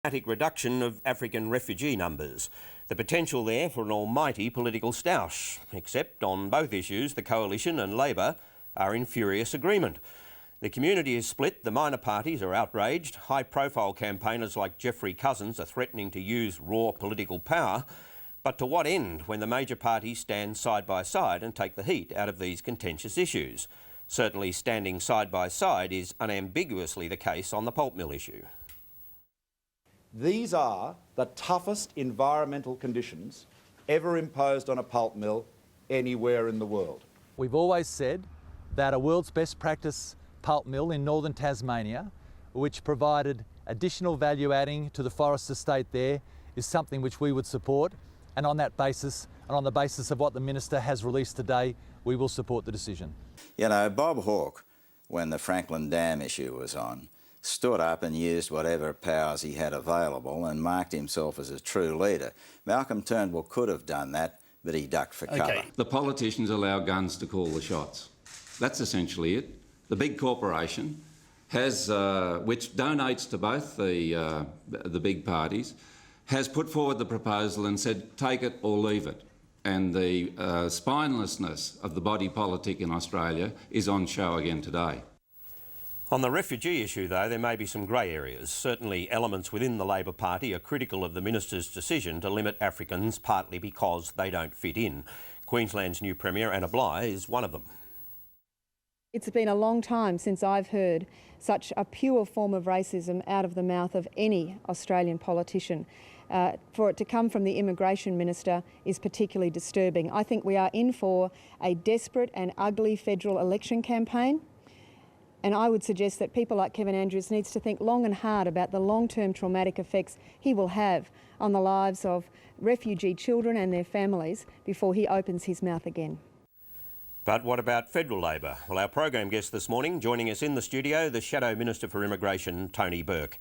dramatic reduction of African refugee numbers. The potential there for an almighty political stoush, except on both issues the Coalition and Labor are in furious agreement. The community is split, the minor parties are outraged, high-profile campaigners like Geoffrey Cousins are threatening to use raw political power. But to what end when the major parties stand side by side and take the heat out of these contentious issues? Certainly standing side by side is unambiguously the case on the pulp mill issue. These are the toughest environmental conditions ever imposed on a pulp mill anywhere in the world. We've always said that a world's best practice pulp mill in northern Tasmania, which provided additional value adding to the forest estate there, is something which we would support. And on that basis, and on the basis of what the Minister has released today, we will support the decision. You know, Bob Hawke, when the Franklin Dam issue was on, stood up and used whatever powers he had available and marked himself as a true leader. Malcolm Turnbull could have done that, but he ducked for cover. The politicians allow guns to call the shots. That's essentially it. The big corporation has, which donates to both the big parties, has put forward the proposal and said, take it or leave it. And the spinelessness of the body politic in Australia is on show again today. On the refugee issue, though, there may be some grey areas. Certainly elements within the Labor Party are critical of the Minister's decision to limit Africans partly because they don't fit in. Queensland's new Premier, Anna Bligh, is one of them. It's been a long time since I've heard such a pure form of racism out of the mouth of any Australian politician. For it to come from the Immigration Minister is particularly disturbing. I think we are in for a desperate and ugly federal election campaign. And I would suggest that people like Kevin Andrews needs to think long and hard about the long-term traumatic effects he will have on the lives of refugee children and their families before he opens his mouth again. But what about federal Labor? Well, our program guest this morning, joining us in the studio, the Shadow Minister for Immigration, Tony Burke.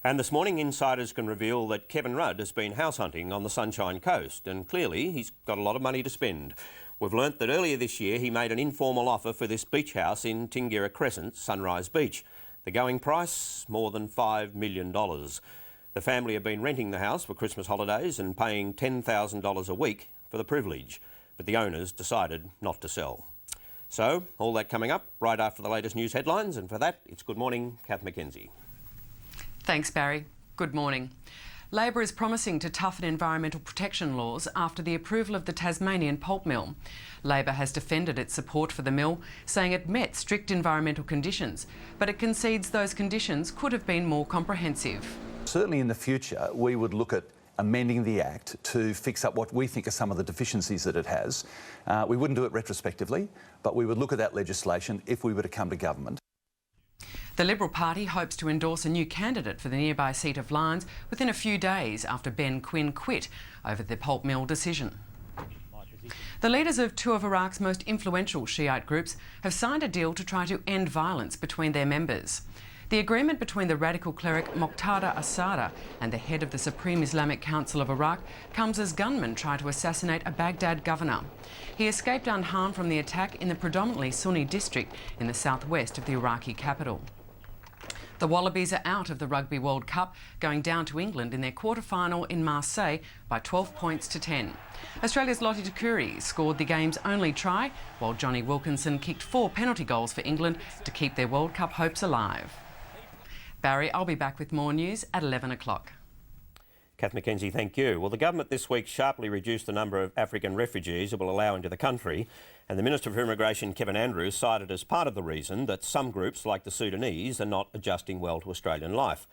And this morning, insiders can reveal that Kevin Rudd has been house hunting on the Sunshine Coast, and clearly he's got a lot of money to spend. We've learnt that earlier this year he made an informal offer for this beach house in Tingira Crescent, Sunrise Beach. The going price, more than $5 million. The family have been renting the house for Christmas holidays and paying $10,000 a week for the privilege, but the owners decided not to sell. So, all that coming up right after the latest news headlines, and for that, it's Good Morning, Kath McKenzie. Thanks, Barry. Good morning. Labor is promising to toughen environmental protection laws after the approval of the Tasmanian pulp mill. Labor has defended its support for the mill, saying it met strict environmental conditions, but it concedes those conditions could have been more comprehensive. Certainly in the future, we would look at amending the Act to fix up what we think are some of the deficiencies that it has. We wouldn't do it retrospectively, but we would look at that legislation if we were to come to government. The Liberal Party hopes to endorse a new candidate for the nearby seat of Lyons within a few days after Ben Quinn quit over the pulp mill decision. The leaders of two of Iraq's most influential Shiite groups have signed a deal to try to end violence between their members. The agreement between the radical cleric Muqtada Assada and the head of the Supreme Islamic Council of Iraq comes as gunmen try to assassinate a Baghdad governor. He escaped unharmed from the attack in the predominantly Sunni district in the southwest of the Iraqi capital. The Wallabies are out of the Rugby World Cup, going down to England in their quarter-final in Marseille by 12 points to 10. Australia's Lottie Takuri scored the game's only try, while Johnny Wilkinson kicked 4 penalty goals for England to keep their World Cup hopes alive. Barry, I'll be back with more news at 11 o'clock. Kath McKenzie, thank you. Well, the government this week sharply reduced the number of African refugees it will allow into the country, and the Minister for Immigration, Kevin Andrews, cited as part of the reason that some groups, like the Sudanese, are not adjusting well to Australian life.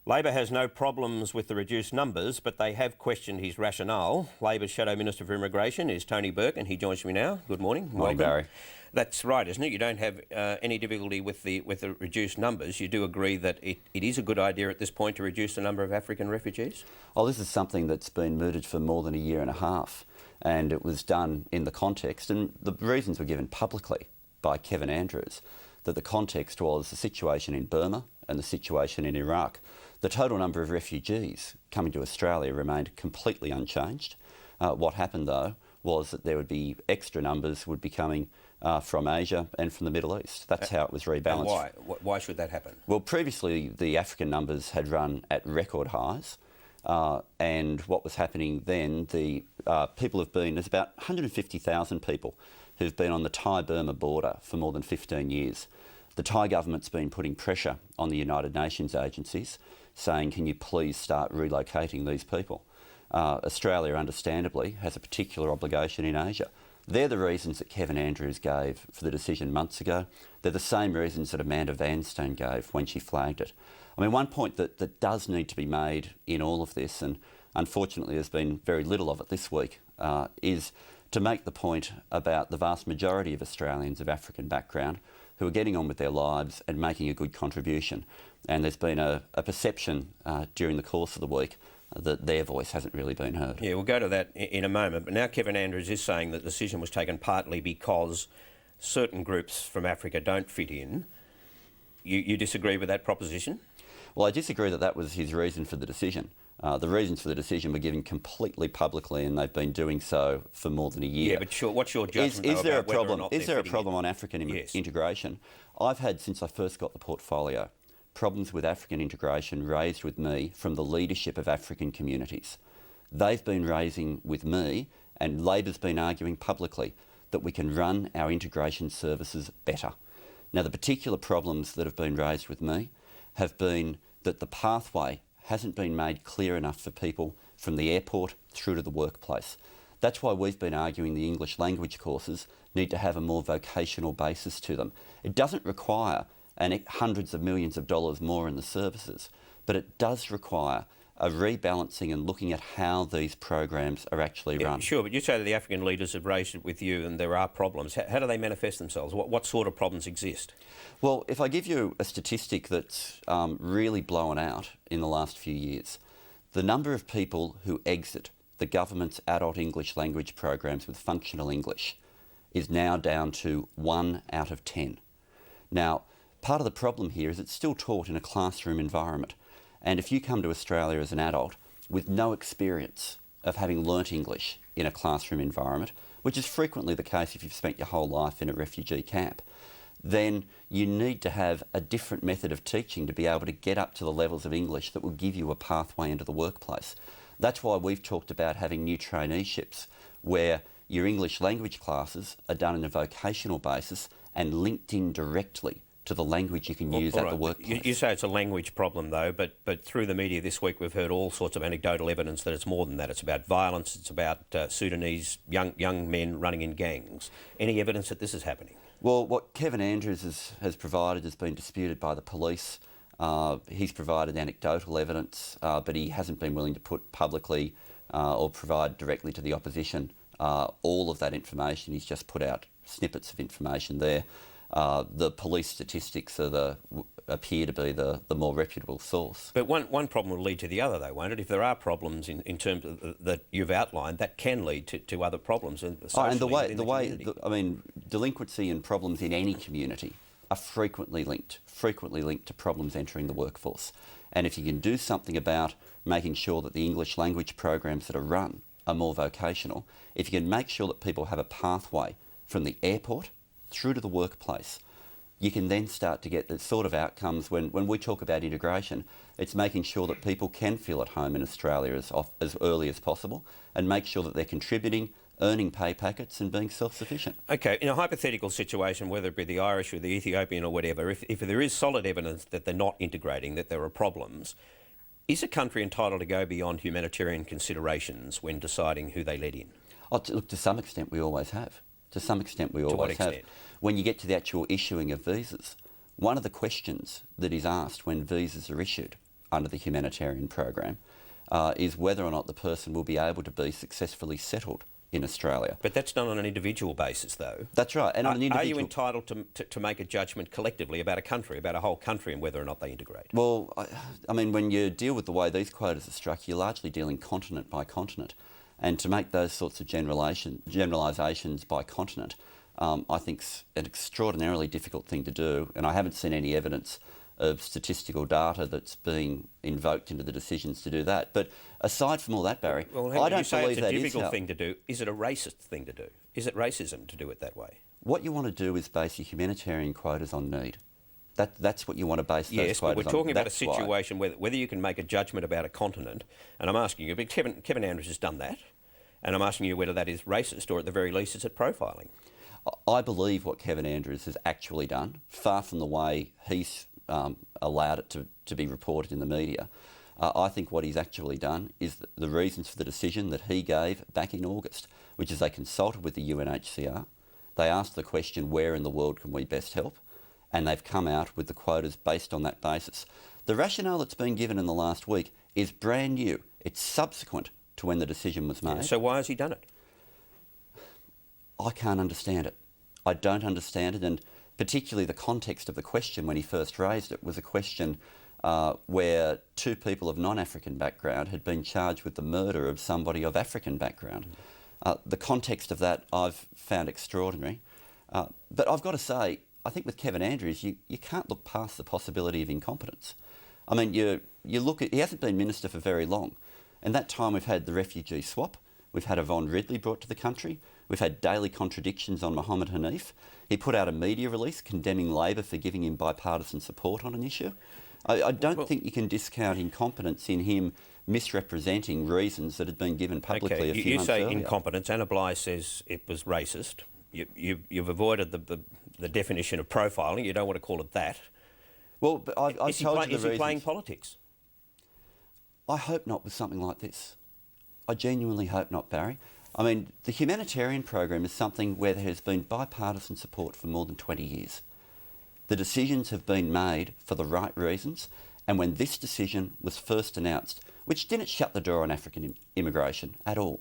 Labor has no problems with the reduced numbers, but they have questioned his rationale. Labor's Shadow Minister for Immigration is Tony Burke, and he joins me now. Good morning. Morning, Barry. That's right, isn't it? You don't have any difficulty with the reduced numbers. You do agree that it is a good idea at this point to reduce the number of African refugees? Oh, this is something that's been mooted for more than a year and a half, and it was done in the context, and the reasons were given publicly by Kevin Andrews, that the context was the situation in Burma and the situation in Iraq. The total number of refugees coming to Australia remained completely unchanged. What happened, though, was that there would be extra numbers would be coming from Asia and from the Middle East. That's how it was rebalanced. And why? Why should that happen? Well, previously the African numbers had run at record highs, and what was happening then, there's about 150,000 people who've been on the Thai-Burma border for more than 15 years. The Thai government's been putting pressure on the United Nations agencies, saying, can you please start relocating these people? Australia, understandably, has a particular obligation in Asia. They're the reasons that Kevin Andrews gave for the decision months ago. They're the same reasons that Amanda Vanstone gave when she flagged it. I mean, one point that does need to be made in all of this, and unfortunately there's been very little of it this week, is to make the point about the vast majority of Australians of African background who are getting on with their lives and making a good contribution. And there's been a perception during the course of the week that their voice hasn't really been heard. Yeah, we'll go to that in a moment. But now Kevin Andrews is saying that the decision was taken partly because certain groups from Africa don't fit in. You disagree with that proposition? Well, I disagree that that was his reason for the decision. The reasons for the decision were given completely publicly, and they've been doing so for more than a year. Yeah, but sure, what's your judgment is there about whether or not Is there a they're problem on African integration? I've had, since I first got the portfolio, problems with African integration raised with me from the leadership of African communities. They've been raising with me, and Labor's been arguing publicly, that we can run our integration services better. Now, the particular problems that have been raised with me have been that the pathway hasn't been made clear enough for people from the airport through to the workplace. That's why we've been arguing the English language courses need to have a more vocational basis to them. It doesn't require hundreds of millions of dollars more in the services, but it does require a rebalancing and looking at how these programs are actually run. Sure, but you say that the African leaders have raised it with you and there are problems. How do they manifest themselves? What sort of problems exist? Well, if I give you a statistic that's really blown out in the last few years, the number of people who exit the government's adult English language programs with functional English is now down to 1 out of 10. Now, part of the problem here is it's still taught in a classroom environment. And if you come to Australia as an adult with no experience of having learnt English in a classroom environment, which is frequently the case if you've spent your whole life in a refugee camp, then you need to have a different method of teaching to be able to get up to the levels of English that will give you a pathway into the workplace. That's why we've talked about having new traineeships where your English language classes are done on a vocational basis and linked in directly to the language you can use at the workplace. You say it's a language problem, though, but through the media this week we've heard all sorts of anecdotal evidence that it's more than that. It's about violence, it's about Sudanese young men running in gangs. Any evidence that this is happening? Well, what Kevin Andrews has provided has been disputed by the police. He's provided anecdotal evidence, but he hasn't been willing to put publicly or provide directly to the opposition all of that information. He's just put out snippets of information there. The police statistics appear to be the more reputable source. But one problem will lead to the other, though, won't it? If there are problems in terms of that you've outlined, that can lead to other problems. And delinquency and problems in any community are frequently linked to problems entering the workforce. And if you can do something about making sure that the English language programs that are run are more vocational, if you can make sure that people have a pathway from the airport through to the workplace, you can then start to get the sort of outcomes when we talk about integration. It's making sure that people can feel at home in Australia as early as possible and make sure that they're contributing, earning pay packets and being self-sufficient. OK, in a hypothetical situation, whether it be the Irish or the Ethiopian or whatever, if there is solid evidence that they're not integrating, that there are problems, is a country entitled to go beyond humanitarian considerations when deciding who they let in? Look, to some extent we always have. To some extent we always have. When you get to the actual issuing of visas, one of the questions that is asked when visas are issued under the humanitarian program is whether or not the person will be able to be successfully settled in Australia. But that's done on an individual basis, though. That's right. And are you entitled to make a judgment collectively about a country, about a whole country, and whether or not they integrate? Well, I mean, when you deal with the way these quotas are struck, you're largely dealing continent by continent. And to make those sorts of generalisations by continent, I think's an extraordinarily difficult thing to do. And I haven't seen any evidence of statistical data that's being invoked into the decisions to do that. But aside from all that, Barry, I don't believe that is... Well, you say it's a difficult thing to do. Is it a racist thing to do? Is it racism to do it that way? What you want to do is base your humanitarian quotas on need. That's what you want to base those quotas on. Yes, but we're talking about a That's why. situation whether you can make a judgment about a continent, and I'm asking you, but Kevin Andrews has done that, and I'm asking you whether that is racist or at the very least is it profiling? I believe what Kevin Andrews has actually done, far from the way he's allowed it to be reported in the media. I think what he's actually done is the reasons for the decision that he gave back in August, which is they consulted with the UNHCR, they asked the question, where in the world can we best help? And they've come out with the quotas based on that basis. The rationale that's been given in the last week is brand new. It's subsequent to when the decision was made. Yeah, so why has he done it? I can't understand it. I don't understand it, and particularly the context of the question when he first raised it was a question where two people of non-African background had been charged with the murder of somebody of African background. The context of that I've found extraordinary. But I've got to say, I think with Kevin Andrews, you can't look past the possibility of incompetence. I mean, you look at, he hasn't been minister for very long. In that time we've had the refugee swap, we've had Yvonne Ridley brought to the country, we've had daily contradictions on Mohammed Hanif. He put out a media release condemning Labor for giving him bipartisan support on an issue. I don't think you can discount incompetence in him misrepresenting reasons that had been given publicly a few months earlier. You say incompetence. Anna Bligh says it was racist. You've avoided the definition of profiling. You don't want to call it that. Well, but I've told you the reasons. Is he playing politics? I hope not with something like this. I genuinely hope not, Barry. I mean, the humanitarian program is something where there has been bipartisan support for more than 20 years. The decisions have been made for the right reasons, and when this decision was first announced, which didn't shut the door on African immigration at all,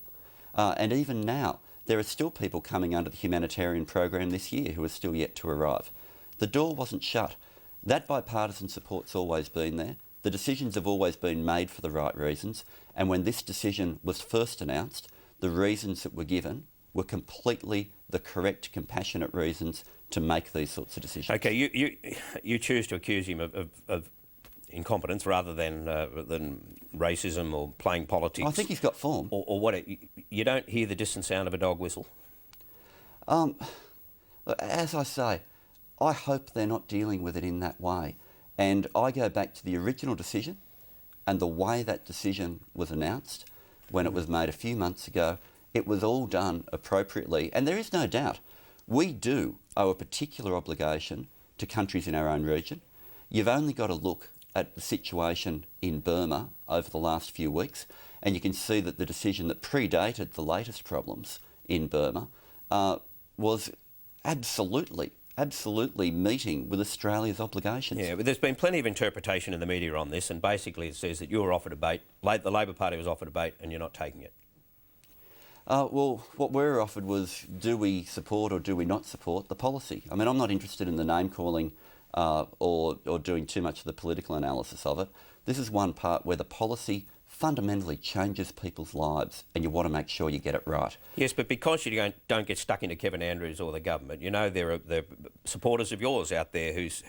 and even now, there are still people coming under the humanitarian program this year who are still yet to arrive. The door wasn't shut. That bipartisan support's always been there. The decisions have always been made for the right reasons, and when this decision was first announced, the reasons that were given were completely the correct, compassionate reasons to make these sorts of decisions. Okay, you choose to accuse him of incompetence rather than racism or playing politics. I think he's got form. Or what? You don't hear the distant sound of a dog whistle? As I say, I hope they're not dealing with it in that way. And I go back to the original decision and the way that decision was announced when it was made a few months ago. It was all done appropriately. And there is no doubt, we do owe a particular obligation to countries in our own region. You've only got to look at the situation in Burma over the last few weeks, and you can see that the decision that predated the latest problems in Burma was absolutely meeting with Australia's obligations. Yeah, but there's been plenty of interpretation in the media on this, and basically it says that you were offered a bait, the Labor Party was offered a bait, and you're not taking it. Well, what we were offered was, do we support or do we not support the policy? I mean, I'm not interested in the name-calling or doing too much of the political analysis of it. This is one part where the policy fundamentally changes people's lives, and you want to make sure you get it right. Yes, but because you don't get stuck into Kevin Andrews or the government, you know there are supporters of yours out there who's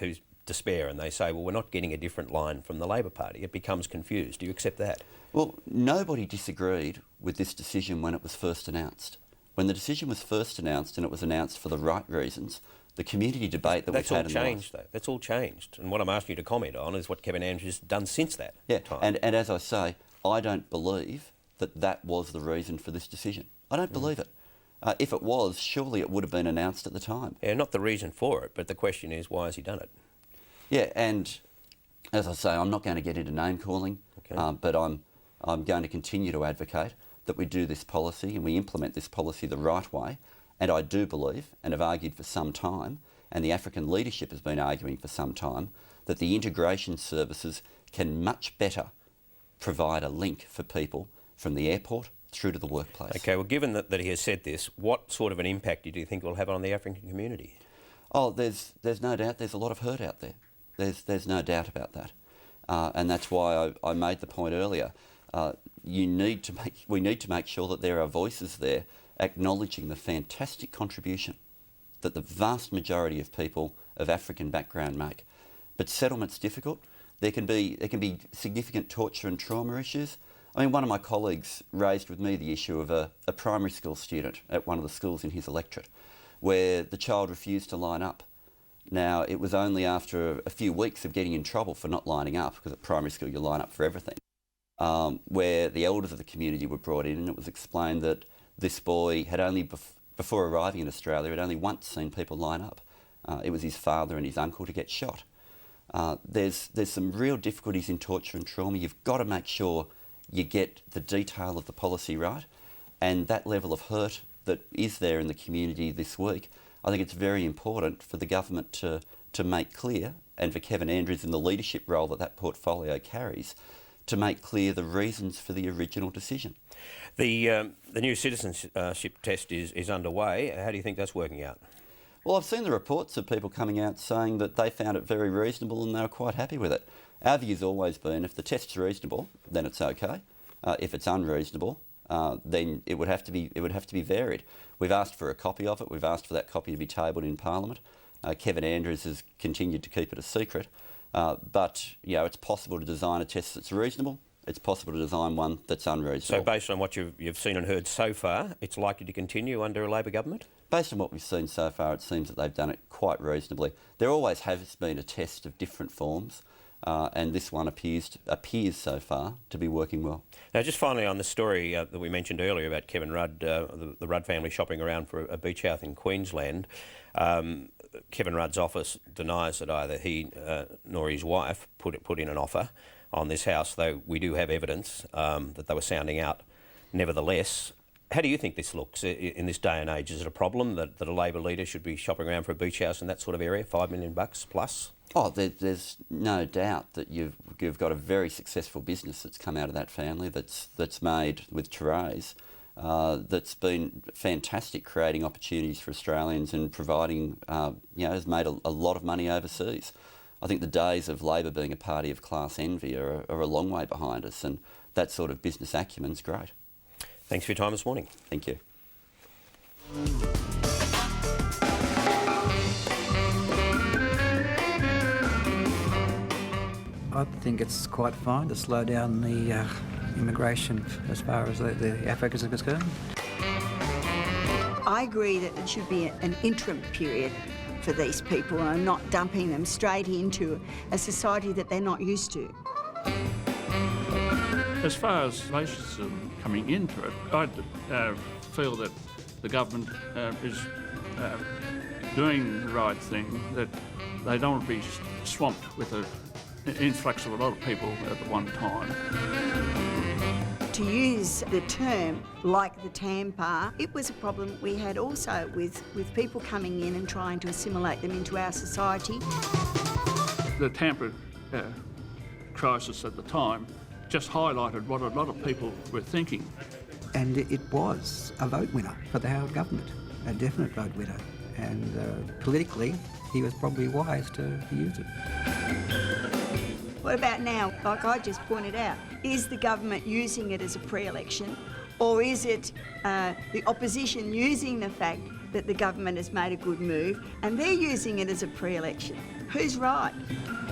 despair, and they say, well, we're not getting a different line from the Labor Party. It becomes confused. Do you accept that? Well, nobody disagreed with this decision when it was first announced. When the decision was first announced, and it was announced for the right reasons, the community debate that we've had in the last... That's all changed. And what I'm asking you to comment on is what Kevin Andrews has done since that time. And as I say, I don't believe that was the reason for this decision. I don't believe it. If it was, surely it would have been announced at the time. Yeah, not the reason for it, but the question is, why has he done it? Yeah, and as I say, I'm not going to get into name-calling, but I'm going to continue to advocate that we do this policy and we implement this policy the right way. And I do believe, and have argued for some time, and the African leadership has been arguing for some time, that the integration services can much better provide a link for people from the airport through to the workplace. Okay, well, given that he has said this, what sort of an impact do you think it will have on the African community? Oh, there's no doubt there's a lot of hurt out there. There's no doubt about that. And that's why I made the point earlier. We need to make sure that there are voices there acknowledging the fantastic contribution that the vast majority of people of African background make. But settlement's difficult. There can be significant torture and trauma issues. I mean, one of my colleagues raised with me the issue of a primary school student at one of the schools in his electorate. where the child refused to line up. Now, it was only after a few weeks of getting in trouble for not lining up, because at primary school you line up for everything, where the elders of the community were brought in, and it was explained that this boy had only, before arriving in Australia, had only once seen people line up. It was his father and his uncle to get shot. There's some real difficulties in torture and trauma. You've got to make sure you get the detail of the policy right, and that level of hurt that is there in the community this week, I think it's very important for the government to make clear, and for Kevin Andrews in the leadership role that portfolio carries, to make clear the reasons for the original decision. The new citizenship test is underway. How do you think that's working out? Well, I've seen the reports of people coming out saying that they found it very reasonable and they were quite happy with it. Our view's always been, if the test's reasonable, then it's okay. If it's unreasonable, then it would have to be varied. We've asked for a copy of it. We've asked for that copy to be tabled in Parliament. Kevin Andrews has continued to keep it a secret. But it's possible to design a test that's reasonable. It's possible to design one that's unreasonable. So based on what you've seen and heard so far, it's likely to continue under a Labor government? Based on what we've seen so far, it seems that they've done it quite reasonably. There always has been a test of different forms, and this one appears so far to be working well. Now, just finally on the story that we mentioned earlier about Kevin Rudd, the Rudd family shopping around for a beach house in Queensland, Kevin Rudd's office denies that either he nor his wife put in an offer on this house, though we do have evidence that they were sounding out nevertheless. How do you think this looks in this day and age? Is it a problem that a Labor leader should be shopping around for a beach house in that sort of area, $5 million plus? Oh, there's no doubt that you've got a very successful business that's come out of that family that's made with Therese, that's been fantastic, creating opportunities for Australians and providing, has made a lot of money overseas. I think the days of Labor being a party of class envy are a long way behind us, and that sort of business acumen's great. Thanks for your time this morning. Thank you. I think it's quite fine to slow down the immigration as far as the Africans are concerned. I agree that it should be an interim period for these people and not dumping them straight into a society that they're not used to. As far as racism coming into it, I feel that the government is doing the right thing, that they don't want to be swamped with an influx of a lot of people at one time. To use the term, like the Tampa, it was a problem we had also with people coming in and trying to assimilate them into our society. The Tampa crisis at the time just highlighted what a lot of people were thinking. And it was a vote winner for the Howard government, a definite vote winner. And politically, he was probably wise to use it. What about now? Like I just pointed out, is the government using it as a pre-election, or is it the opposition using the fact that the government has made a good move and they're using it as a pre-election? Who's right?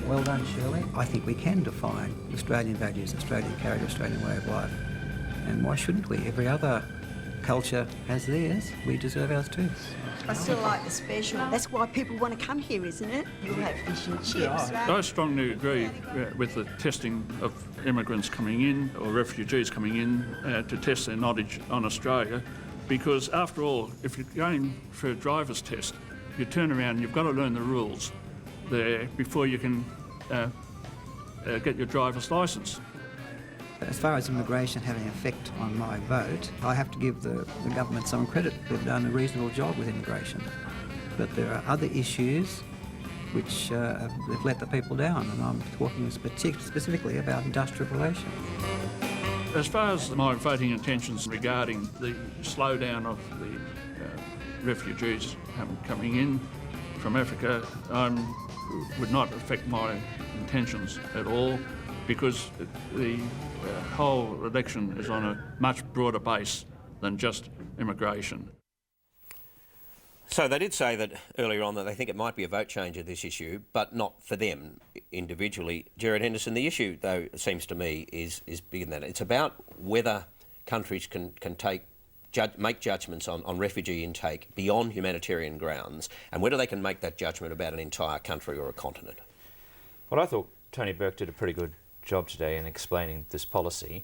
Well done, Shirley. I think we can define Australian values, Australian character, Australian way of life. And why shouldn't we? Every other culture has theirs. We deserve ours too. I still like the special. That's why people want to come here, isn't it? You'll have fish and chips. I strongly agree with the testing of immigrants coming in or refugees coming in to test their knowledge on Australia, because after all, if you're going for a driver's test, you turn around and you've got to learn the rules there before you can get your driver's licence. As far as immigration having an effect on my vote, I have to give the government some credit. They've done a reasonable job with immigration. But there are other issues which have let the people down, and I'm talking specifically about industrial relations. As far as my voting intentions regarding the slowdown of the refugees coming in from Africa, would not affect my intentions at all, because the whole election is on a much broader base than just immigration. So they did say that earlier on that they think it might be a vote changer, this issue, but not for them individually. Gerard, Henderson, the issue, though, it seems to me, is bigger than that. It's about whether countries can take make judgments on refugee intake beyond humanitarian grounds, and whether they can make that judgment about an entire country or a continent. Well, I thought Tony Burke did a pretty good job today in explaining this policy.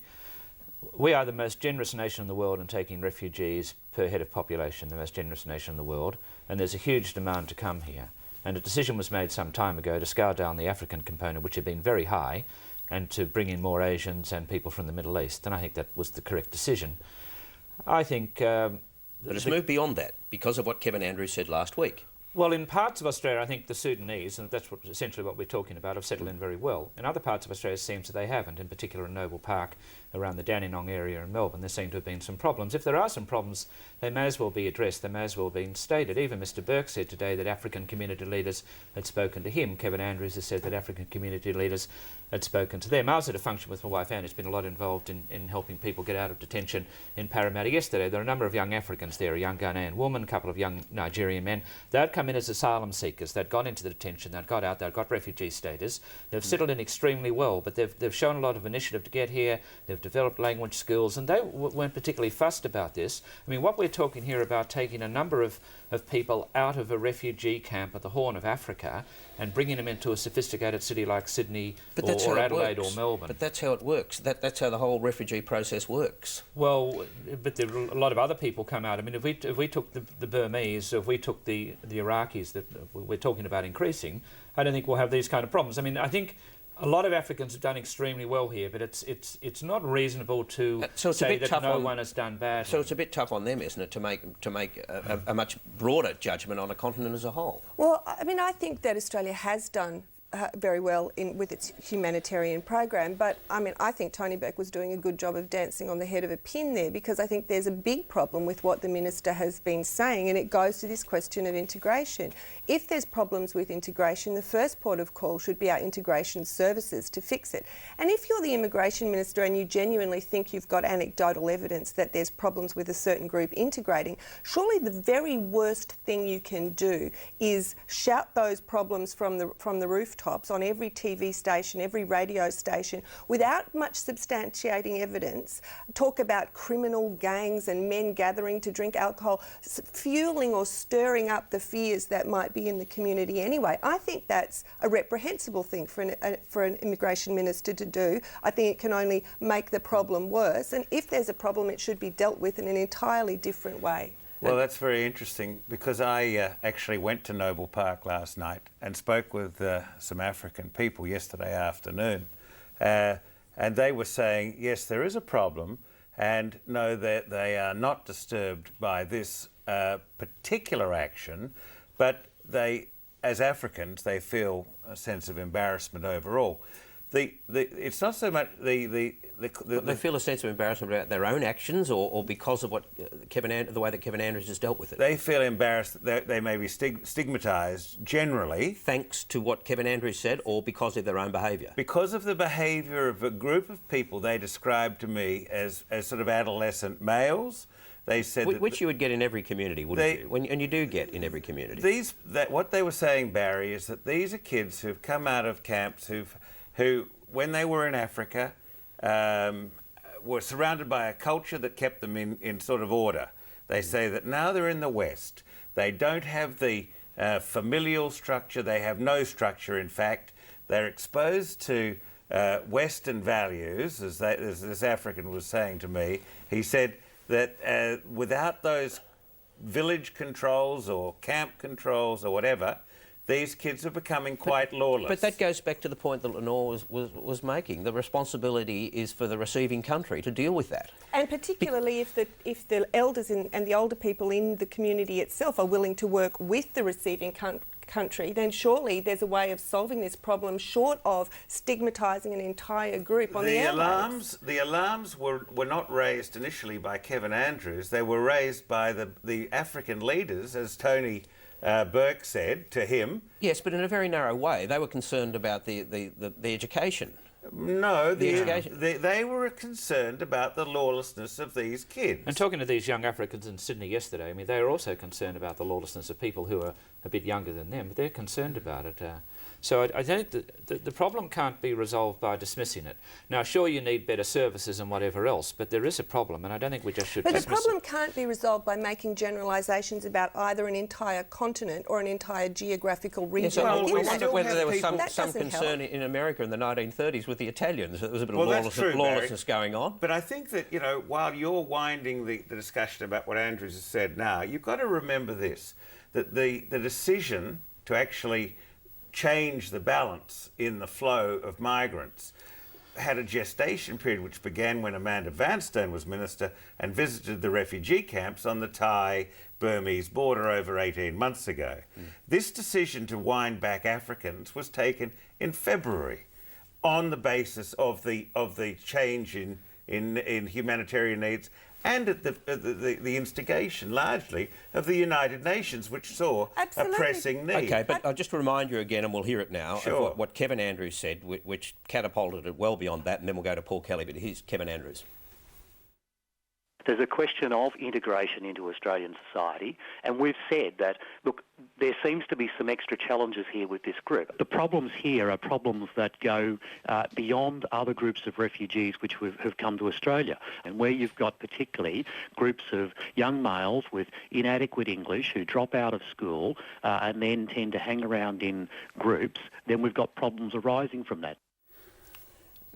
We are the most generous nation in the world in taking refugees per head of population, the most generous nation in the world, and there's a huge demand to come here. And a decision was made some time ago to scale down the African component, which had been very high, and to bring in more Asians and people from the Middle East, and I think that was the correct decision. I think... but it's moved beyond that because of what Kevin Andrews said last week. Well, in parts of Australia, I think the Sudanese, and that's essentially what we're talking about, have settled in very well. In other parts of Australia, it seems that they haven't, in particular in Noble Park, around the Dandenong area in Melbourne. There seem to have been some problems. If there are some problems, they may as well be addressed, they may as well be stated. Even Mr Burke said today that African community leaders had spoken to him. Kevin Andrews has said that African community leaders had spoken to them. I was at a function with my wife Anne, who's been a lot involved in helping people get out of detention in Parramatta yesterday. There are a number of young Africans there, a young Ghanaian woman, a couple of young Nigerian men. They'd come in as asylum seekers, they'd gone into the detention, they'd got out, they'd got refugee status. They've settled in extremely well, but they've shown a lot of initiative to get here, they've developed language skills, and they weren't particularly fussed about this. I mean, what we're talking here about taking a number of people out of a refugee camp at the Horn of Africa and bringing them into a sophisticated city like Sydney or Adelaide or Melbourne. But that's how it works. That's how the whole refugee process works. Well, but there are a lot of other people come out. I mean, if we took the Burmese, if we took the Iraqis that we're talking about increasing, I don't think we'll have these kind of problems. I mean, I think a lot of Africans have done extremely well here, but it's not reasonable to say that no one has done badly. So it's a bit tough on them, isn't it, to make a much broader judgment on a continent as a whole? Well, I mean, I think that Australia has done very well with its humanitarian program, but I mean, I think Tony Burke was doing a good job of dancing on the head of a pin there, because I think there's a big problem with what the Minister has been saying, and it goes to this question of integration. If there's problems with integration, the first port of call should be our integration services to fix it. And if you're the Immigration Minister and you genuinely think you've got anecdotal evidence that there's problems with a certain group integrating, surely the very worst thing you can do is shout those problems from the rooftops on every TV station, every radio station, without much substantiating evidence, talk about criminal gangs and men gathering to drink alcohol, fueling or stirring up the fears that might be in the community anyway. I think that's a reprehensible thing for an immigration minister to do. I think it can only make the problem worse, and if there's a problem, it should be dealt with in an entirely different way. Well, that's very interesting, because I actually went to Noble Park last night and spoke with some African people yesterday afternoon, and they were saying, yes, there is a problem, and no, that they are not disturbed by this particular action, but they, as Africans, they feel a sense of embarrassment overall. It's not so much they feel a sense of embarrassment about their own actions, or because of what the way that Kevin Andrews has dealt with it. They feel embarrassed that they may be stigmatised generally, thanks to what Kevin Andrews said, or because of their own behaviour. Because of the behaviour of a group of people they described to me as sort of adolescent males. They said which you would get in every community, wouldn't you? And you do get in every community. What they were saying, Barry, is that these are kids who've come out of camps who, when they were in Africa, were surrounded by a culture that kept them in sort of order. They say that now they're in the West. They don't have the familial structure. They have no structure, in fact. They're exposed to Western values, as this African was saying to me. He said that without those village controls or camp controls or whatever, these kids are becoming quite lawless. But that goes back to the point that Lenore was making. The responsibility is for the receiving country to deal with that. And particularly if the elders and the older people in the community itself are willing to work with the receiving country, then surely there's a way of solving this problem short of stigmatising an entire group on the airwaves. The alarms were not raised initially by Kevin Andrews. They were raised by the African leaders, as Tony Burke said to him. Yes, but in a very narrow way. They were concerned about the education. No, they were concerned about the lawlessness of these kids. And talking to these young Africans in Sydney yesterday, I mean, they were also concerned about the lawlessness of people who are a bit younger than them, but they're concerned about it. So I think that the problem can't be resolved by dismissing it. Now, sure, you need better services and whatever else, but there is a problem, and I don't think we just should dismiss it. But the problem can't be resolved by making generalisations about either an entire continent or an entire geographical region. I wonder whether there was some concern in America in the 1930s with the Italians. There was a bit of lawlessness going on. But I think that, you know, while you're winding the discussion about what Andrews has said now, you've got to remember this, that the decision to actually change the balance in the flow of migrants had a gestation period which began when Amanda Vanstone was minister and visited the refugee camps on the Thai-Burmese border over 18 months ago. This decision to wind back Africans was taken in February on the basis of the change in humanitarian needs and at the instigation, largely, of the United Nations, which saw a pressing need. OK, but I'll just remind you again, and we'll hear it now, sure, of what Kevin Andrews said, which catapulted it well beyond that, and then we'll go to Paul Kelly. But here's Kevin Andrews. There's a question of integration into Australian society, and we've said that, look, there seems to be some extra challenges here with this group. The problems here are problems that go beyond other groups of refugees which have come to Australia, and where you've got particularly groups of young males with inadequate English who drop out of school and then tend to hang around in groups, then we've got problems arising from that.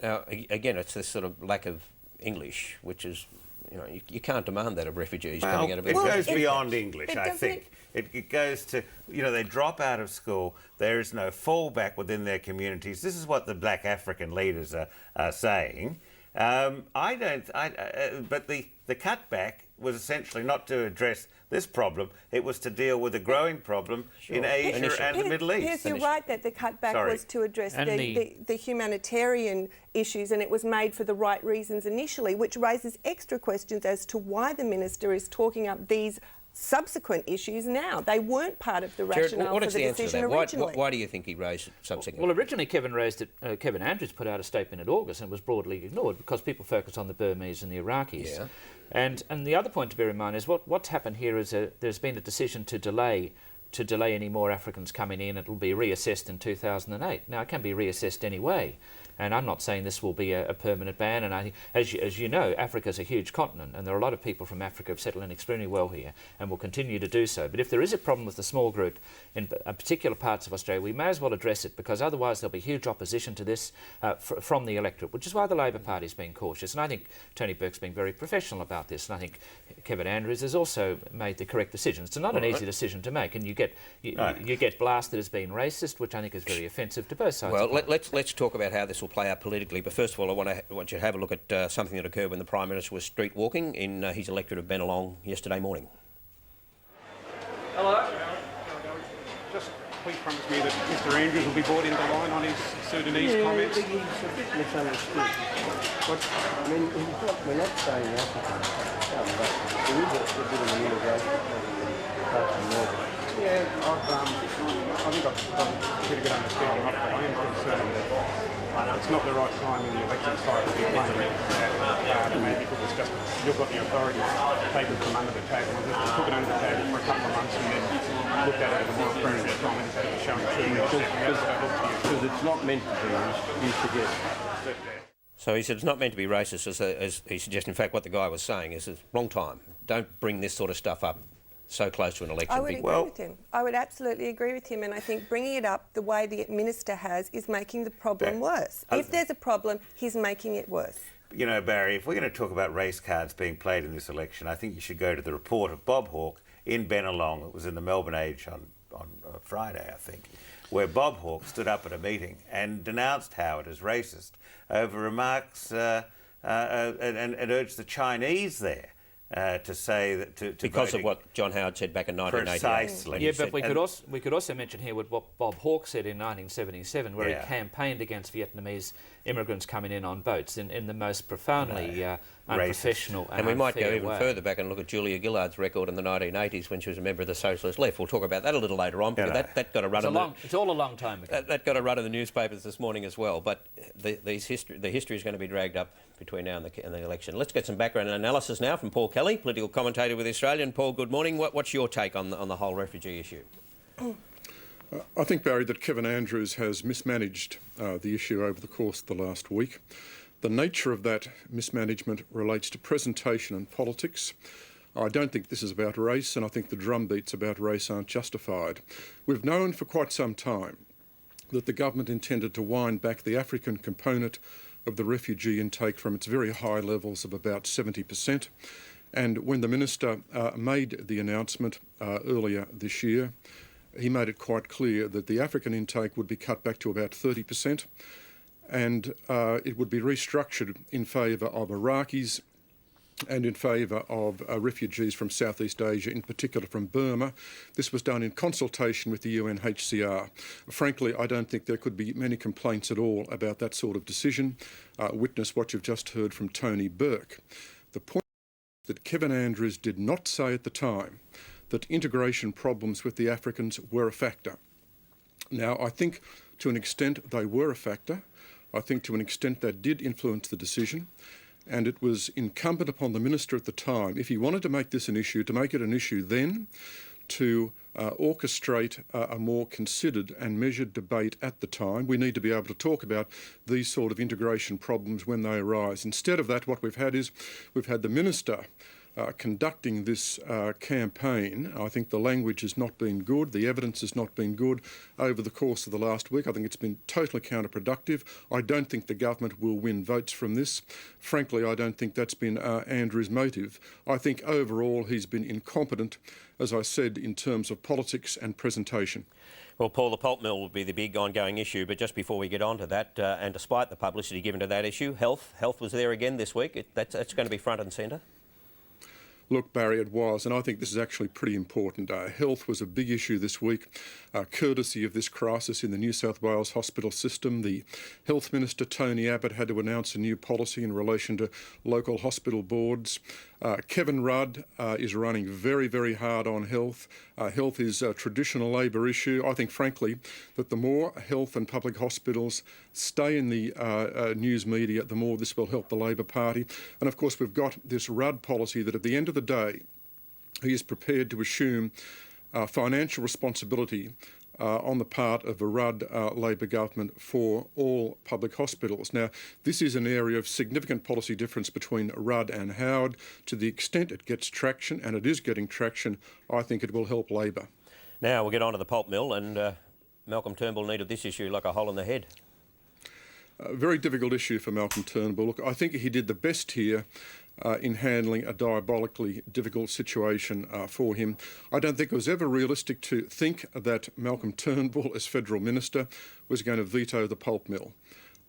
Now, again, it's this sort of lack of English, which is... You know, you can't demand that of refugees coming out of... It goes beyond English, I think. It goes to, you know, they drop out of school, there is no fallback within their communities. This is what the black African leaders are saying. But the cutback was essentially not to address this problem, it was to deal with a growing problem in Asia and the Middle East. Yes, you're right that the cutback was to address the humanitarian issues, and it was made for the right reasons initially, which raises extra questions as to why the minister is talking up these subsequent issues now. They weren't part of the rationale for the decision originally. Why do you think he raised it subsequently? Well, originally Kevin Andrews put out a statement in August and was broadly ignored because people focused on the Burmese and the Iraqis. Yeah. And the other point to bear in mind is what's happened here is there's been a decision to delay any more Africans coming in. It'll be reassessed in 2008. Now, it can be reassessed anyway. And I'm not saying this will be a permanent ban. And I think, as you know, Africa's a huge continent, and there are a lot of people from Africa who have settled in extremely well here and will continue to do so. But if there is a problem with the small group in particular parts of Australia, we may as well address it, because otherwise there'll be huge opposition to this from the electorate, which is why the Labor Party's being cautious. And I think Tony Burke's being very professional about this, and I think Kevin Andrews has also made the correct decision. It's not an easy decision to make, and you get blasted as being racist, which I think is very offensive to both sides. Well, let's talk about how this will play out politically. But first of all, I want you to have a look at something that occurred when the Prime Minister was street walking in his electorate of Bennelong yesterday morning. Hello. Just please promise me that Mr Andrews will be brought into line on his Sudanese comments. He's a bit misunderstood. We're not saying African, but there is a bit of an immigration problem. Yeah, I think I've got a pretty good understanding of it. I am concerned that it's not the right time in the election cycle to be playing that maybe it was just you've got the authority to take it from under the table and just took it under the table for a couple of months and then looked at it at a more appropriate time instead of showing because it's not meant to be, you suggest. So he said it's not meant to be racist, as he suggests. In fact, what the guy was saying is it's wrong time. Don't bring this sort of stuff up so close to an election. I would agree with him. I would absolutely agree with him, and I think bringing it up the way the minister has is making the problem worse. If there's a problem, he's making it worse. You know, Barry, if we're going to talk about race cards being played in this election, I think you should go to the report of Bob Hawke in Bennelong. It was in the Melbourne Age on Friday, I think, where Bob Hawke stood up at a meeting and denounced Howard as racist over remarks and urged the Chinese there to say that because of what John Howard said back in 1988. Precisely. Yeah, but we could also mention here what Bob Hawke said in 1977, where he campaigned against Vietnamese immigrants coming in on boats in the most profoundly unprofessional and we might go even way. further back and look at Julia Gillard's record in the 1980s when she was a member of the Socialist Left. We'll talk about that a little later on, because that got a run. It's all a long time ago. That got a run in the newspapers this morning as well. But the history is going to be dragged up between now and the election. Let's get some background analysis now from Paul Kelly, political commentator with The Australian. Paul, good morning. What's your take on the whole refugee issue? I think, Barry, that Kevin Andrews has mismanaged the issue over the course of the last week. The nature of that mismanagement relates to presentation and politics. I don't think this is about race, and I think the drumbeats about race aren't justified. We've known for quite some time that the government intended to wind back the African component of the refugee intake from its very high levels of about 70%. And when the Minister made the announcement earlier this year, he made it quite clear that the African intake would be cut back to about 30%, and it would be restructured in favour of Iraqis and in favour of refugees from Southeast Asia, in particular from Burma. This was done in consultation with the UNHCR. Frankly, I don't think there could be many complaints at all about that sort of decision. Witness what you've just heard from Tony Burke. The point that Kevin Andrews did not say at the time that integration problems with the Africans were a factor. Now, I think to an extent they were a factor. I think to an extent that did influence the decision. And it was incumbent upon the Minister at the time, if he wanted to make this an issue, to make it an issue then, to orchestrate a more considered and measured debate at the time. We need to be able to talk about these sort of integration problems when they arise. Instead of that, what we've had is we've had the Minister conducting this campaign. I think the language has not been good, the evidence has not been good over the course of the last week. I think it's been totally counterproductive. I don't think the government will win votes from this. Frankly, I don't think that's been Andrew's motive. I think overall he's been incompetent, as I said, in terms of politics and presentation. Well, Paul, the pulp mill will be the big ongoing issue, but just before we get on to that, and despite the publicity given to that issue, health was there again this week. That's going to be front and centre. Look, Barry, it was, and I think this is actually pretty important. Health was a big issue this week, courtesy of this crisis in the New South Wales hospital system. The Health Minister, Tony Abbott, had to announce a new policy in relation to local hospital boards. Kevin Rudd is running very, very hard on health. Health is a traditional Labor issue. I think, frankly, that the more health and public hospitals stay in the news media, the more this will help the Labor Party. And, of course, we've got this Rudd policy that at the end of the day, he is prepared to assume financial responsibility on the part of the Rudd Labor government for all public hospitals. Now, this is an area of significant policy difference between Rudd and Howard. To the extent it gets traction, and it is getting traction, I think it will help Labor. Now we'll get on to the pulp mill, and Malcolm Turnbull needed this issue like a hole in the head. A very difficult issue for Malcolm Turnbull. Look, I think he did the best here in handling a diabolically difficult situation for him. I don't think it was ever realistic to think that Malcolm Turnbull, as Federal Minister, was going to veto the pulp mill.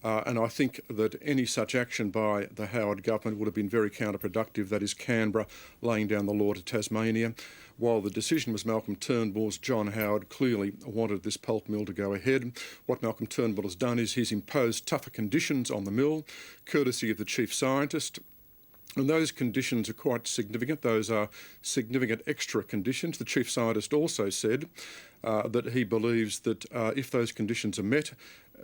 And I think that any such action by the Howard government would have been very counterproductive. That is Canberra laying down the law to Tasmania. While the decision was Malcolm Turnbull's, John Howard clearly wanted this pulp mill to go ahead. What Malcolm Turnbull has done is he's imposed tougher conditions on the mill, courtesy of the chief scientist. And those conditions are quite significant. Those are significant extra conditions. The chief scientist also said that he believes that if those conditions are met,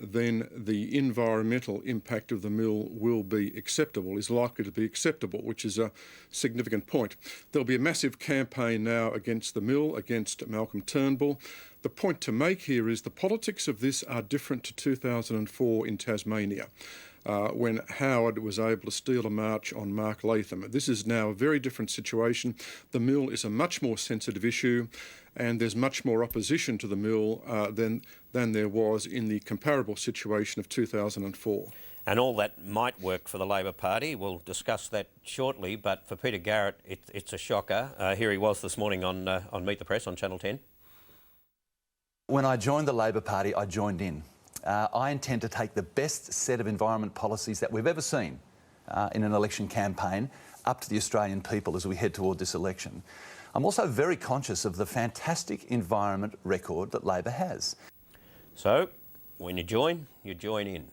then the environmental impact of the mill will be acceptable, is likely to be acceptable, which is a significant point. There'll be a massive campaign now against the mill, against Malcolm Turnbull. The point to make here is the politics of this are different to 2004 in Tasmania, when Howard was able to steal a march on Mark Latham. This is now a very different situation. The mill is a much more sensitive issue, and there's much more opposition to the mill than there was in the comparable situation of 2004. And all that might work for the Labor Party. We'll discuss that shortly, but for Peter Garrett, it's a shocker. Here he was this morning on Meet the Press on Channel 10. When I joined the Labor Party, I joined in. I intend to take the best set of environment policies that we've ever seen in an election campaign up to the Australian people as we head toward this election. I'm also very conscious of the fantastic environment record that Labor has. So, when you join in.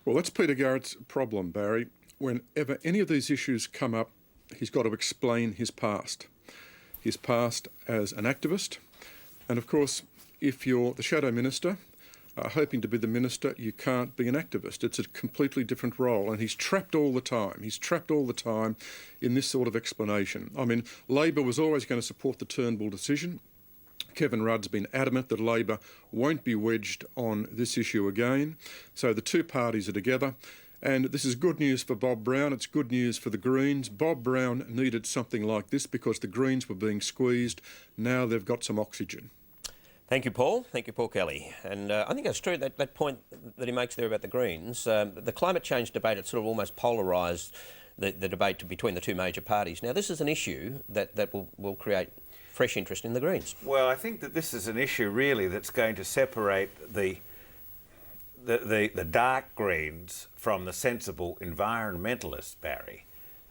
Well, that's Peter Garrett's problem, Barry. Whenever any of these issues come up, he's got to explain his past. His past as an activist. And of course, if you're the shadow minister, hoping to be the minister, you can't be an activist. It's a completely different role, and he's trapped all the time. He's trapped all the time in this sort of explanation. I mean, Labor was always going to support the Turnbull decision. Kevin Rudd's been adamant that Labor won't be wedged on this issue again. So the two parties are together. And this is good news for Bob Brown. It's good news for the Greens. Bob Brown needed something like this because the Greens were being squeezed. Now they've got some oxygen. Thank you, Paul. Thank you, Paul Kelly. And I think that's true, that point that he makes there about the Greens. The climate change debate, it's sort of almost polarised the debate between the two major parties. Now, this is an issue that will create fresh interest in the Greens. Well, I think that this is an issue really that's going to separate the dark Greens from the sensible environmentalists, Barry.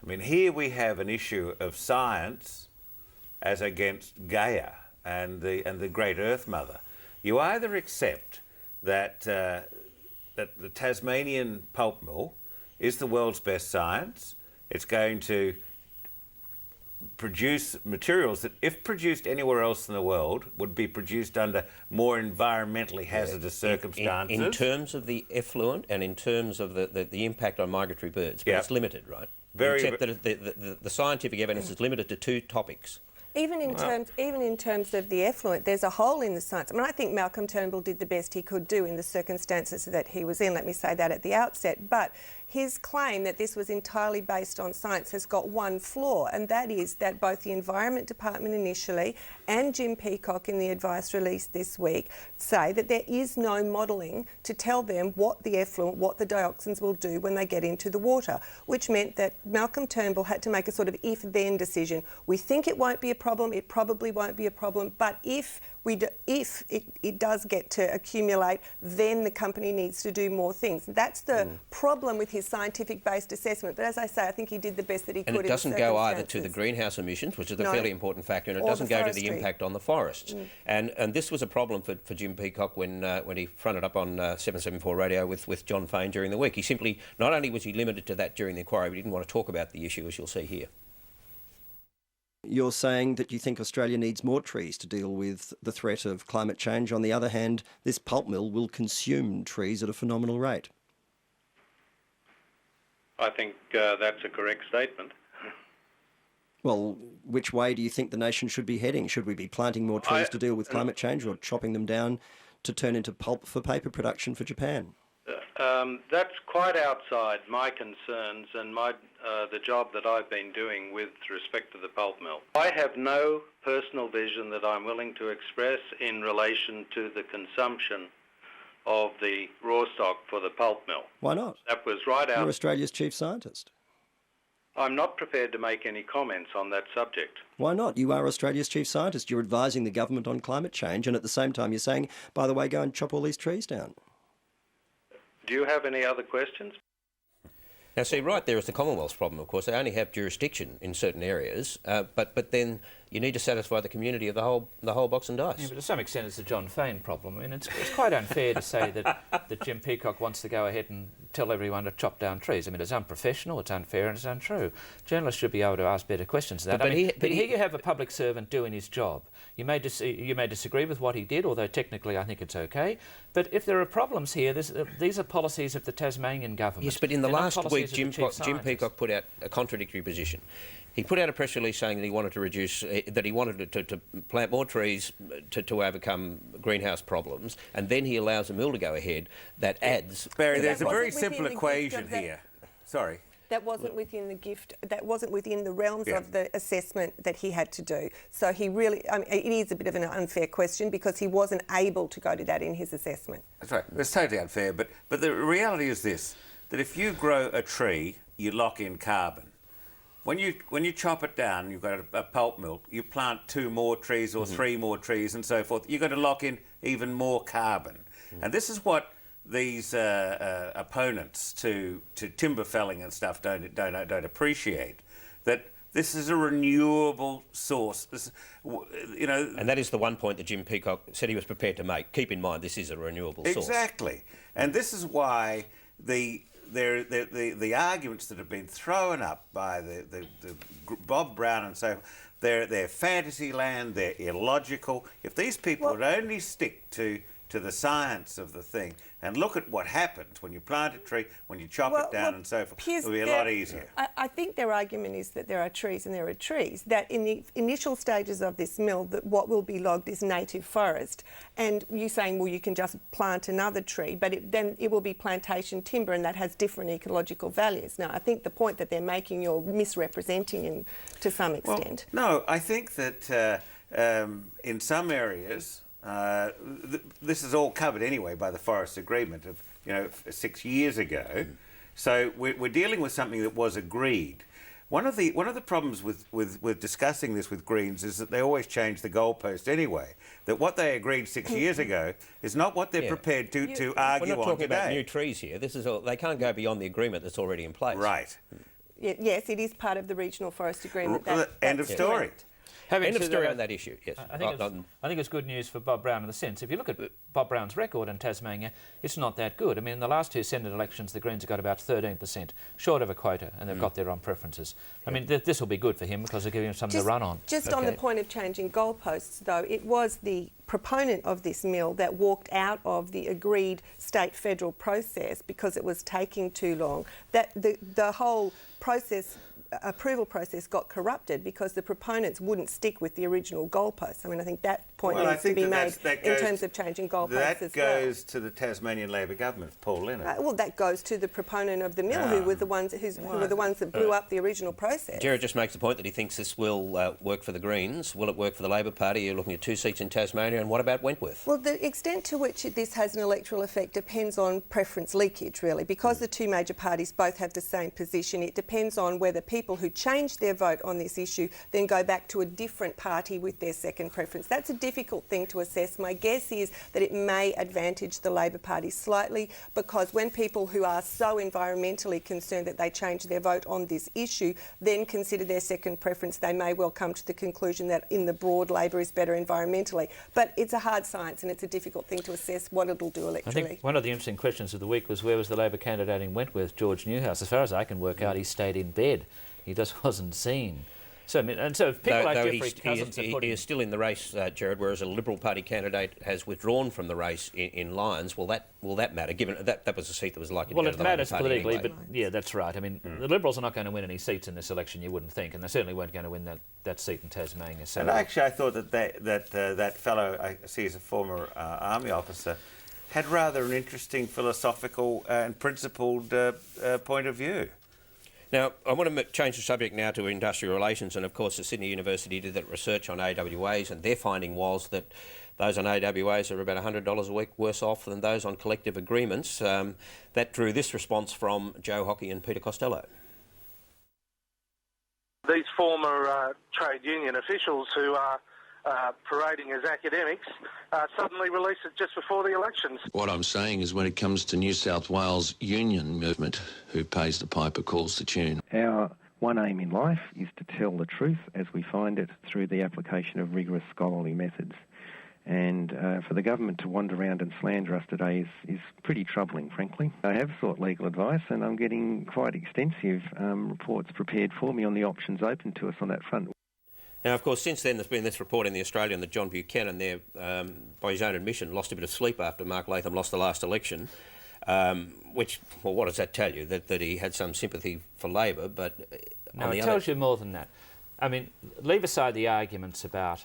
I mean, here we have an issue of science as against Gaia and the great Earth Mother. You either accept that that the Tasmanian pulp mill is the world's best science. It's going to produce materials that, if produced anywhere else in the world, would be produced under more environmentally hazardous circumstances. In terms of the effluent and in terms of the impact on migratory birds, but it's limited, right? Except that the scientific evidence is limited to two topics. Even in terms of the effluent, there's a hole in the science. I mean, I think Malcolm Turnbull did the best he could do in the circumstances that he was in. Let me say that at the outset. But his claim that this was entirely based on science has got one flaw, and that is that both the Environment Department initially and Jim Peacock in the advice released this week say that there is no modelling to tell them what the effluent, what the dioxins will do when they get into the water, which meant that Malcolm Turnbull had to make a sort of if-then decision. We think it won't be a problem, it probably won't be a problem, but if it does get to accumulate, then the company needs to do more things. That's the problem with his scientific-based assessment. But as I say, I think he did the best that he could. And it doesn't go either to the greenhouse emissions, which is a fairly important factor, and it doesn't go to the impact on the forests. And this was a problem for Jim Peacock when he fronted up on 774 radio with John Fain during the week. He simply, not only was he limited to that during the inquiry, but he didn't want to talk about the issue, as you'll see here. You're saying that you think Australia needs more trees to deal with the threat of climate change. On the other hand, this pulp mill will consume trees at a phenomenal rate. I think that's a correct statement. Well, which way do you think the nation should be heading? Should we be planting more trees to deal with climate change, or chopping them down to turn into pulp for paper production for Japan? That's quite outside my concerns and the job that I've been doing with respect to the pulp mill. I have no personal vision that I'm willing to express in relation to the consumption of the raw stock for the pulp mill. Why not? That was right out. You're Australia's chief scientist. I'm not prepared to make any comments on that subject. Why not? You are Australia's chief scientist. You're advising the government on climate change, and at the same time you're saying, by the way, go and chop all these trees down. Do you have any other questions? Now, see, right there is the Commonwealth's problem, of course. They only have jurisdiction in certain areas, but then you need to satisfy the community of the whole box and dice. Yeah, but to some extent it's the John Fain problem. I mean, it's quite unfair to say that Jim Peacock wants to go ahead and tell everyone to chop down trees. I mean, it's unprofessional, it's unfair and it's untrue. Journalists should be able to ask better questions than that. But here you have a public servant doing his job. You may disagree with what he did, although technically I think it's okay. But if there are problems here, these are policies of the Tasmanian government. Yes, but in the last week, Jim Peacock put out a contradictory position. He put out a press release saying that he wanted to reduce, that he wanted to plant more trees to overcome greenhouse problems, and then he allows a mill to go ahead that adds. Barry, there's a very simple equation here. Sorry. That wasn't within the gift. That wasn't within the realms of the assessment that he had to do. So he really, I mean, it is a bit of an unfair question because he wasn't able to go to that in his assessment. That's right. It's totally unfair. But the reality is this: that if you grow a tree, you lock in carbon. When you chop it down, you've got a pulp mill. You plant 2 more trees or 3 more trees and so forth. You're going to lock in even more carbon, and this is what these opponents to timber felling and stuff don't appreciate, that this is a renewable source. This, and that is the one point that Jim Peacock said he was prepared to make. Keep in mind, this is a renewable source. Exactly, and this is why the arguments that have been thrown up by the Bob Brown and so they're fantasy land. They're illogical. If these people would only stick to to the science of the thing and look at what happens when you plant a tree, when you chop it down and so forth. Piers, It'll be a lot easier. I think their argument is that there are trees and there are trees, that in the initial stages of this mill, that what will be logged is native forest. And you're saying, well, you can just plant another tree, but then it will be plantation timber, and that has different ecological values. Now, I think the point that they're making, you're misrepresenting to some extent. Well, no, I think that in some areas, this is all covered anyway by the Forest Agreement of 6 years ago. So we're dealing with something that was agreed. One of the problems with discussing this with Greens is that they always change the goalpost anyway. That what they agreed 6 years ago is not what they're prepared to argue on today. We're not talking about new trees here. This is all, they can't go beyond the agreement that's already in place. Right. Yes, it is part of the Regional Forest Agreement. End of story. Correct. End of story on that issue, yes. I think it's good news for Bob Brown in the sense, if you look at Bob Brown's record in Tasmania, it's not that good. I mean, in the last two Senate elections, the Greens have got about 13%, short of a quota, and they've got their own preferences. I mean, this will be good for him because they're giving him something to run on. Just on the point of changing goalposts, though, it was the proponent of this mill that walked out of the agreed state-federal process because it was taking too long. That the whole approval process got corrupted because the proponents wouldn't stick with the original goalposts. I mean, I think that point needs to be made in terms of changing goalposts as well. That goes to the Tasmanian Labor government, Paul Lenore. Well, that goes to the proponent of the mill, who were the ones that blew up the original process. Gerard just makes the point that he thinks this will work for the Greens. Will it work for the Labor Party? You're looking at 2 seats in Tasmania, and what about Wentworth? Well, the extent to which this has an electoral effect depends on preference leakage, really. Because the two major parties both have the same position, it depends on whether people who change their vote on this issue then go back to a different party with their second preference. That's a difficult thing to assess. My guess is that it may advantage the Labor Party slightly, because when people who are so environmentally concerned that they change their vote on this issue then consider their second preference, they may well come to the conclusion that in the broad Labor is better environmentally. But it's a hard science and it's a difficult thing to assess what it'll do electorally. I think one of the interesting questions of the week was, where was the Labor candidate in Wentworth, George Newhouse? As far as I can work out, he stayed in bed. He just wasn't seen. So, if people like Geoffrey Cousins he is still in the race, Gerard, whereas a Liberal Party candidate has withdrawn from the race in Lyons. Will that matter, given that was a seat that was likely to go to the Labor Party? Well, it matters politically, anyway. but yeah, that's right. I mean, the Liberals are not going to win any seats in this election, you wouldn't think, and they certainly weren't going to win that seat in Tasmania. So and actually, I thought that fellow, I see as a former army officer, had rather an interesting philosophical and principled point of view. Now, I want to change the subject now to industrial relations, and of course the Sydney University did that research on AWAs, and their finding was that those on AWAs are about $100 a week worse off than those on collective agreements. That drew this response from Joe Hockey and Peter Costello. These former trade union officials who are parading as academics suddenly released it just before the elections. What I'm saying is, when it comes to New South Wales union movement, who pays the piper calls the tune. Our one aim in life is to tell the truth as we find it through the application of rigorous scholarly methods. And for the government to wander around and slander us today is pretty troubling, frankly. I have sought legal advice, and I'm getting quite extensive reports prepared for me on the options open to us on that front. Now, of course, since then there's been this report in The Australian that John Buchanan there, by his own admission, lost a bit of sleep after Mark Latham lost the last election, which, well, what does that tell you? That he had some sympathy for Labor, but... No, it tells you more than that. I mean, leave aside the arguments about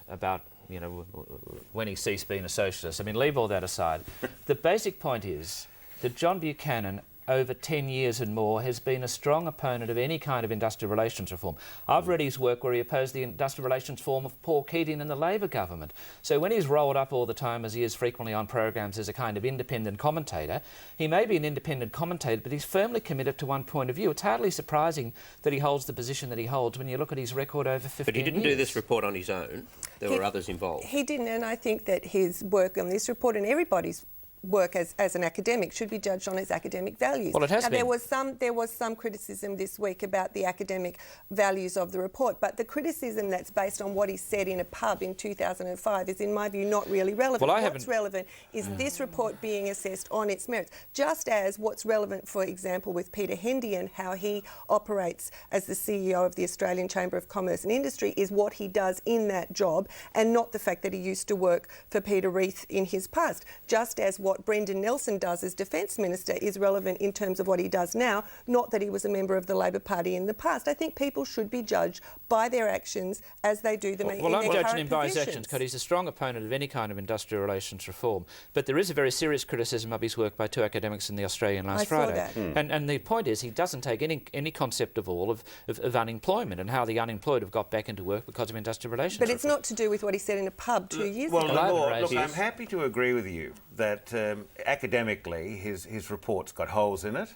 when he ceased being a socialist. I mean, leave all that aside. The basic point is that John Buchanan, over 10 years and more, has been a strong opponent of any kind of industrial relations reform. I've read his work where he opposed the industrial relations form of Paul Keating and the Labor government. So when he's rolled up all the time, as he is frequently on programs, as a kind of independent commentator, he may be an independent commentator, but he's firmly committed to one point of view. It's hardly surprising that he holds the position that he holds when you look at his record over 15 years. But he didn't do this report on his own. There were others involved. He didn't, and I think that his work on this report and everybody's work as an academic should be judged on his academic values. Well, it has now, been. There was some criticism this week about the academic values of the report, but the criticism that's based on what he said in a pub in 2005 is, in my view, not really relevant. Well, what's relevant is this report being assessed on its merits, just as what's relevant, for example, with Peter Henderson, how he operates as the CEO of the Australian Chamber of Commerce and Industry, is what he does in that job, and not the fact that he used to work for Peter Reith in his past. Just as what Brendan Nelson does as Defence Minister is relevant in terms of what he does now, not that he was a member of the Labor Party in the past. I think people should be judged by their actions as they do them in their current I'm judging him by his positions. actions because he's a strong opponent of any kind of industrial relations reform. But there is a very serious criticism of his work by two academics in the Australian last Friday. And the point is, he doesn't take any concept of all of unemployment and how the unemployed have got back into work because of industrial relations But reform. it's not to do with what he said in a pub 2 years ago. Lenore, look, I'm happy to agree with you that academically his report's got holes in it.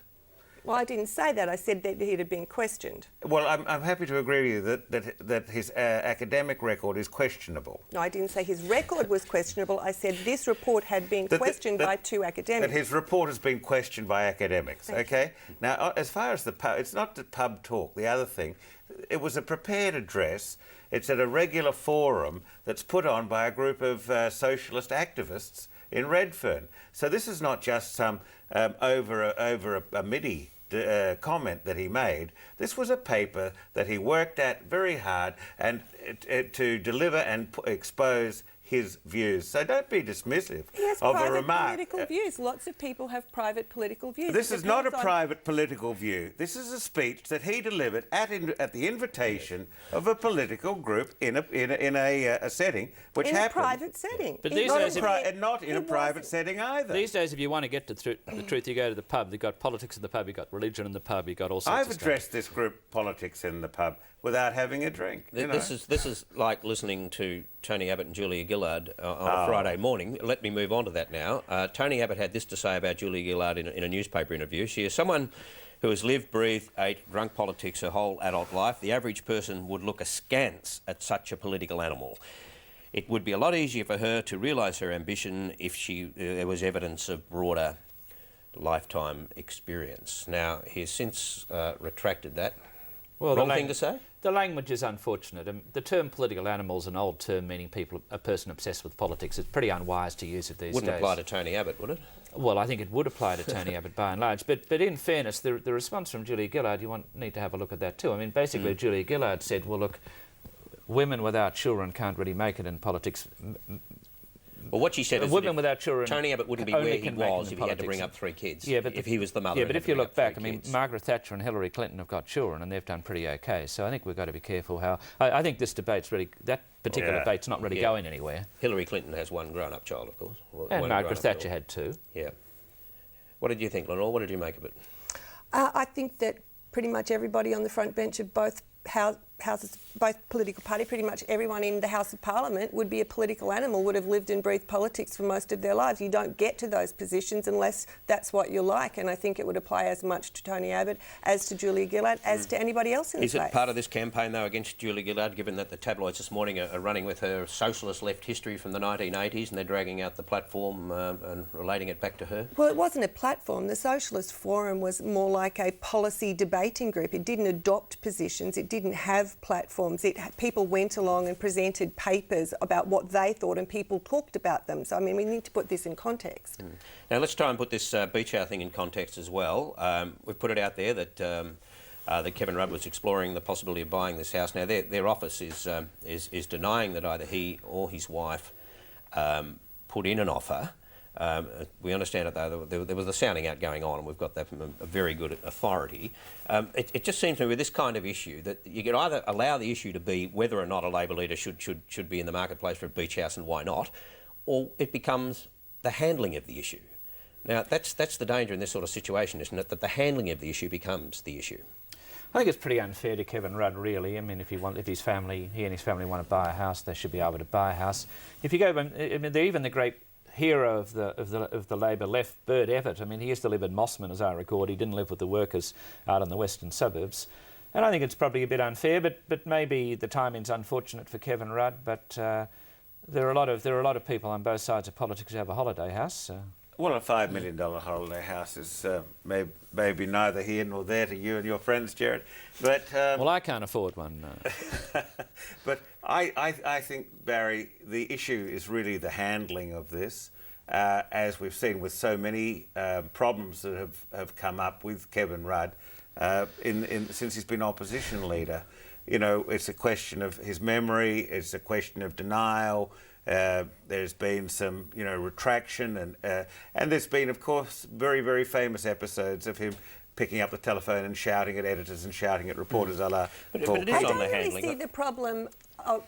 Well, I didn't say that. I said that he had been questioned. Well, I'm happy to agree with you that his academic record is questionable. No, I didn't say his record was questionable. I said this report had been questioned by two academics. That his report has been questioned by academics, okay? Now, as far as the pub, it's not the pub talk. The other thing, it was a prepared address. It's at a regular forum that's put on by a group of socialist activists in Redfern. So this is not just some over a MIDI comment that he made. This was a paper that he worked at very hard and to deliver and expose his views. So don't be dismissive of a remark. Political views. Lots of people have private political views. This is not a private political view. This is a speech that he delivered at the invitation of a political group in a setting which happened. In a private setting. But these days, not in a private setting either. These days, if you want to get to the truth, you go to the pub. You've got politics in the pub, you've got religion in the pub, you've got all sorts of stuff. I've addressed this group, politics in the pub, without having a drink. This is like listening to Tony Abbott and Julia Gillard on a Friday morning. Let me move on to that now. Tony Abbott had this to say about Julia Gillard in a newspaper interview. She is someone who has lived, breathed, ate, drunk politics her whole adult life. The average person would look askance at such a political animal. It would be a lot easier for her to realise her ambition if there was evidence of broader lifetime experience. Now, he has since retracted that. Well, wrong thing to say? The language is unfortunate. The term political animal is an old term meaning a person obsessed with politics. It's pretty unwise to use it these days. Wouldn't apply to Tony Abbott, would it? Well, I think it would apply to Tony Abbott by and large. But in fairness, the response from Julia Gillard, you need to have a look at that too. I mean, basically, Julia Gillard said, well, look, women without children can't really make it in politics. Well, what she said is women without children, Tony Abbott wouldn't be where he was if he had to bring up 3 kids. Yeah, but if he was the mother. Yeah, but if you look back, I mean, Margaret Thatcher and Hillary Clinton have got children, and they've done pretty okay. So I think we've got to be careful how. I think this debate's really that particular debate's not really going anywhere. Hillary Clinton has one grown-up child, of course, and Margaret Thatcher had 2. Yeah. What did you think, Lenore? What did you make of it? I think that pretty much everybody on the front bench of both houses, both political party, pretty much everyone in the House of Parliament would be a political animal, would have lived and breathed politics for most of their lives. You don't get to those positions unless that's what you like, and I think it would apply as much to Tony Abbott as to Julia Gillard as to anybody else in the place. Is it part of this campaign, though, against Julia Gillard, given that the tabloids this morning are running with her socialist left history from the 1980s and they're dragging out the platform and relating it back to her? Well, it wasn't a platform. The Socialist Forum was more like a policy debating group. It didn't adopt positions. It didn't have platforms. People went along and presented papers about what they thought and people talked about them. So, I mean, we need to put this in context. Now, let's try and put this beach house thing in context as well. We've put it out there that that Kevin Rudd was exploring the possibility of buying this house. Now, their office is denying that either he or his wife put in an offer. We understand it, though, there was a sounding out going on, and we've got that from a very good authority. It just seems to me with this kind of issue that you can either allow the issue to be whether or not a Labor leader should be in the marketplace for a beach house and why not, or it becomes the handling of the issue. Now, that's the danger in this sort of situation, isn't it, that the handling of the issue becomes the issue. I think it's pretty unfair to Kevin Rudd, really. I mean, if he and his family want to buy a house, they should be able to buy a house. If you go, I mean, even the great hero of the Labor left, Bert Everett. I mean, he used to live in Mossman, as I record. He didn't live with the workers out in the western suburbs. And I think it's probably a bit unfair, but maybe the timing's unfortunate for Kevin Rudd. But there are a lot of people on both sides of politics who have a holiday house. Well, a $5 million holiday house is maybe neither here nor there to you and your friends, Gerard. But well, I can't afford one. No. But I think, Barry, the issue is really the handling of this, as we've seen with so many problems that have come up with Kevin Rudd since he's been opposition leader. You know, it's a question of his memory, it's a question of denial. There's been some, retraction, and there's been, of course, very, very famous episodes of him picking up the telephone and shouting at editors and shouting at reporters, a la But it is on the handling. I don't really see the problem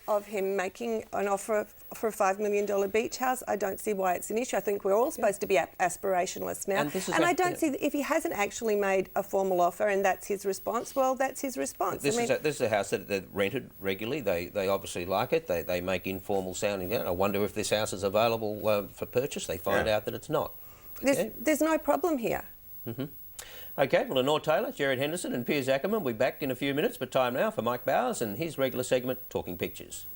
of him making an offer for a $5 million beach house. I don't see why it's an issue. I think we're all supposed to be aspirationalists now. And I don't see that if he hasn't actually made a formal offer and that's his response, well, that's his response. This is a house that they're rented regularly. They obviously like it. They make informal sounding. I wonder if this house is available for purchase. They find out that it's not. There's no problem here. Mm-hmm. OK, well, Lenore Taylor, Gerard Henderson and Piers Akerman will be back in a few minutes, but time now for Mike Bowers and his regular segment, Talking Pictures.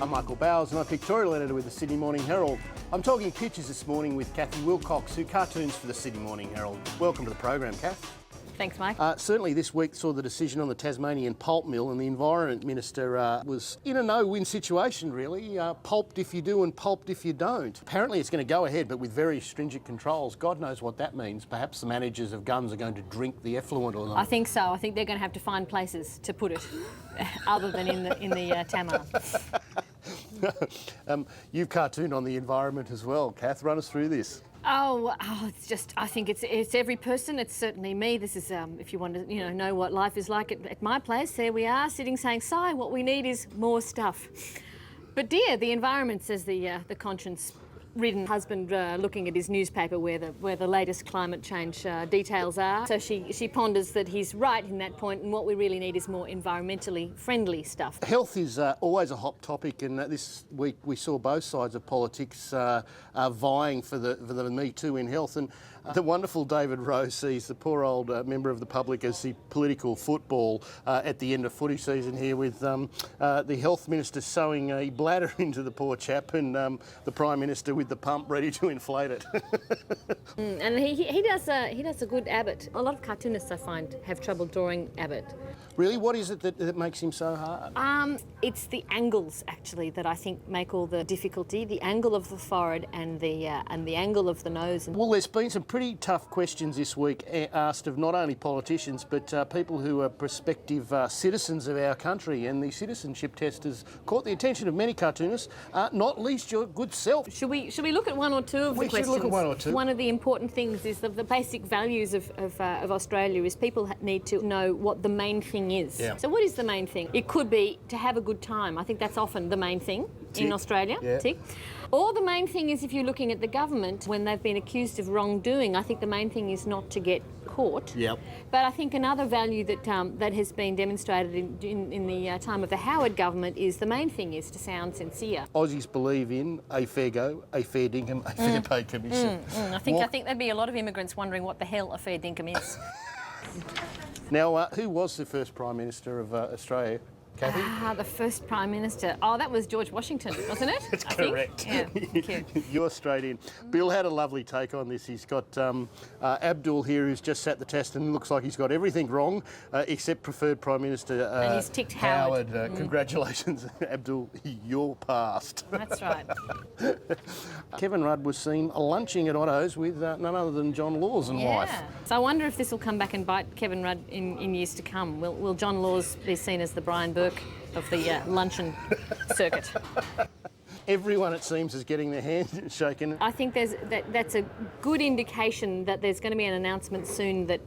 I'm Michael Bowers and I'm pictorial editor with the Sydney Morning Herald. I'm talking pictures this morning with Kathy Wilcox, who cartoons for the Sydney Morning Herald. Welcome to the program, Kath. Thanks, Mike. Certainly this week saw the decision on the Tasmanian pulp mill, and the Environment Minister was in a no-win situation, really. Pulped if you do and pulped if you don't. Apparently it's going to go ahead, but with very stringent controls. God knows what that means. Perhaps the managers of guns are going to drink the effluent or not. I think so. I think they're going to have to find places to put it, other than in the Tamar. You've cartooned on the environment as well. Kath, run us through this. Oh, it's just, I think it's every person. It's certainly me. This is, if you want to, know what life is like at my place, there we are, sitting saying, "Si, what we need is more stuff." But dear, the environment, says the conscience-ridden husband looking at his newspaper where the latest climate change details are. So she ponders that he's right in that point, and what we really need is more environmentally friendly stuff. Health is always a hot topic, and this week we saw both sides of politics vying for the Me Too in health. And the wonderful David Rowe sees the poor old member of the public as the political football at the end of footy season here, with the health minister sewing a bladder into the poor chap, and the Prime Minister with the pump ready to inflate it. And he does a good Abbott. A lot of cartoonists, I find, have trouble drawing Abbott. Really? What is it that makes him so hard? It's the angles, actually, that I think make all the difficulty. The angle of the forehead and the angle of the nose. Well, there's been some pretty tough questions this week asked of not only politicians but people who are prospective citizens of our country, and the citizenship test has caught the attention of many cartoonists, not least your good self. Should we look at one or two of the questions? We should look at one or two. One of the important things is that the basic values of Australia is people need to know what the main thing is. Yeah. So what is the main thing? It could be to have a good time. I think that's often the main thing in Australia. Yeah. Tick. Or the main thing is, if you're looking at the government, when they've been accused of wrongdoing, I think the main thing is not to get caught. Yep. But I think another value that has been demonstrated in the time of the Howard government is the main thing is to sound sincere. Aussies believe in a fair go, a fair dinkum, a fair pay commission. I think there'd be a lot of immigrants wondering what the hell a fair dinkum is. Now, who was the first Prime Minister of Australia? Kathy? The first Prime Minister. Oh, that was George Washington, wasn't it? That's correct. Yeah, thank you. You're straight in. Bill had a lovely take on this. He's got Abdul here, who's just sat the test and looks like he's got everything wrong except preferred Prime Minister and he's ticked Howard. Congratulations, Abdul, you're passed. That's right. Kevin Rudd was seen lunching at Otto's with none other than John Laws and wife. So I wonder if this will come back and bite Kevin Rudd in years to come. Will John Laws be seen as the Brian Burke of the luncheon circuit? Everyone, it seems, is getting their hand shaken. I think that's a good indication that there's going to be an announcement soon that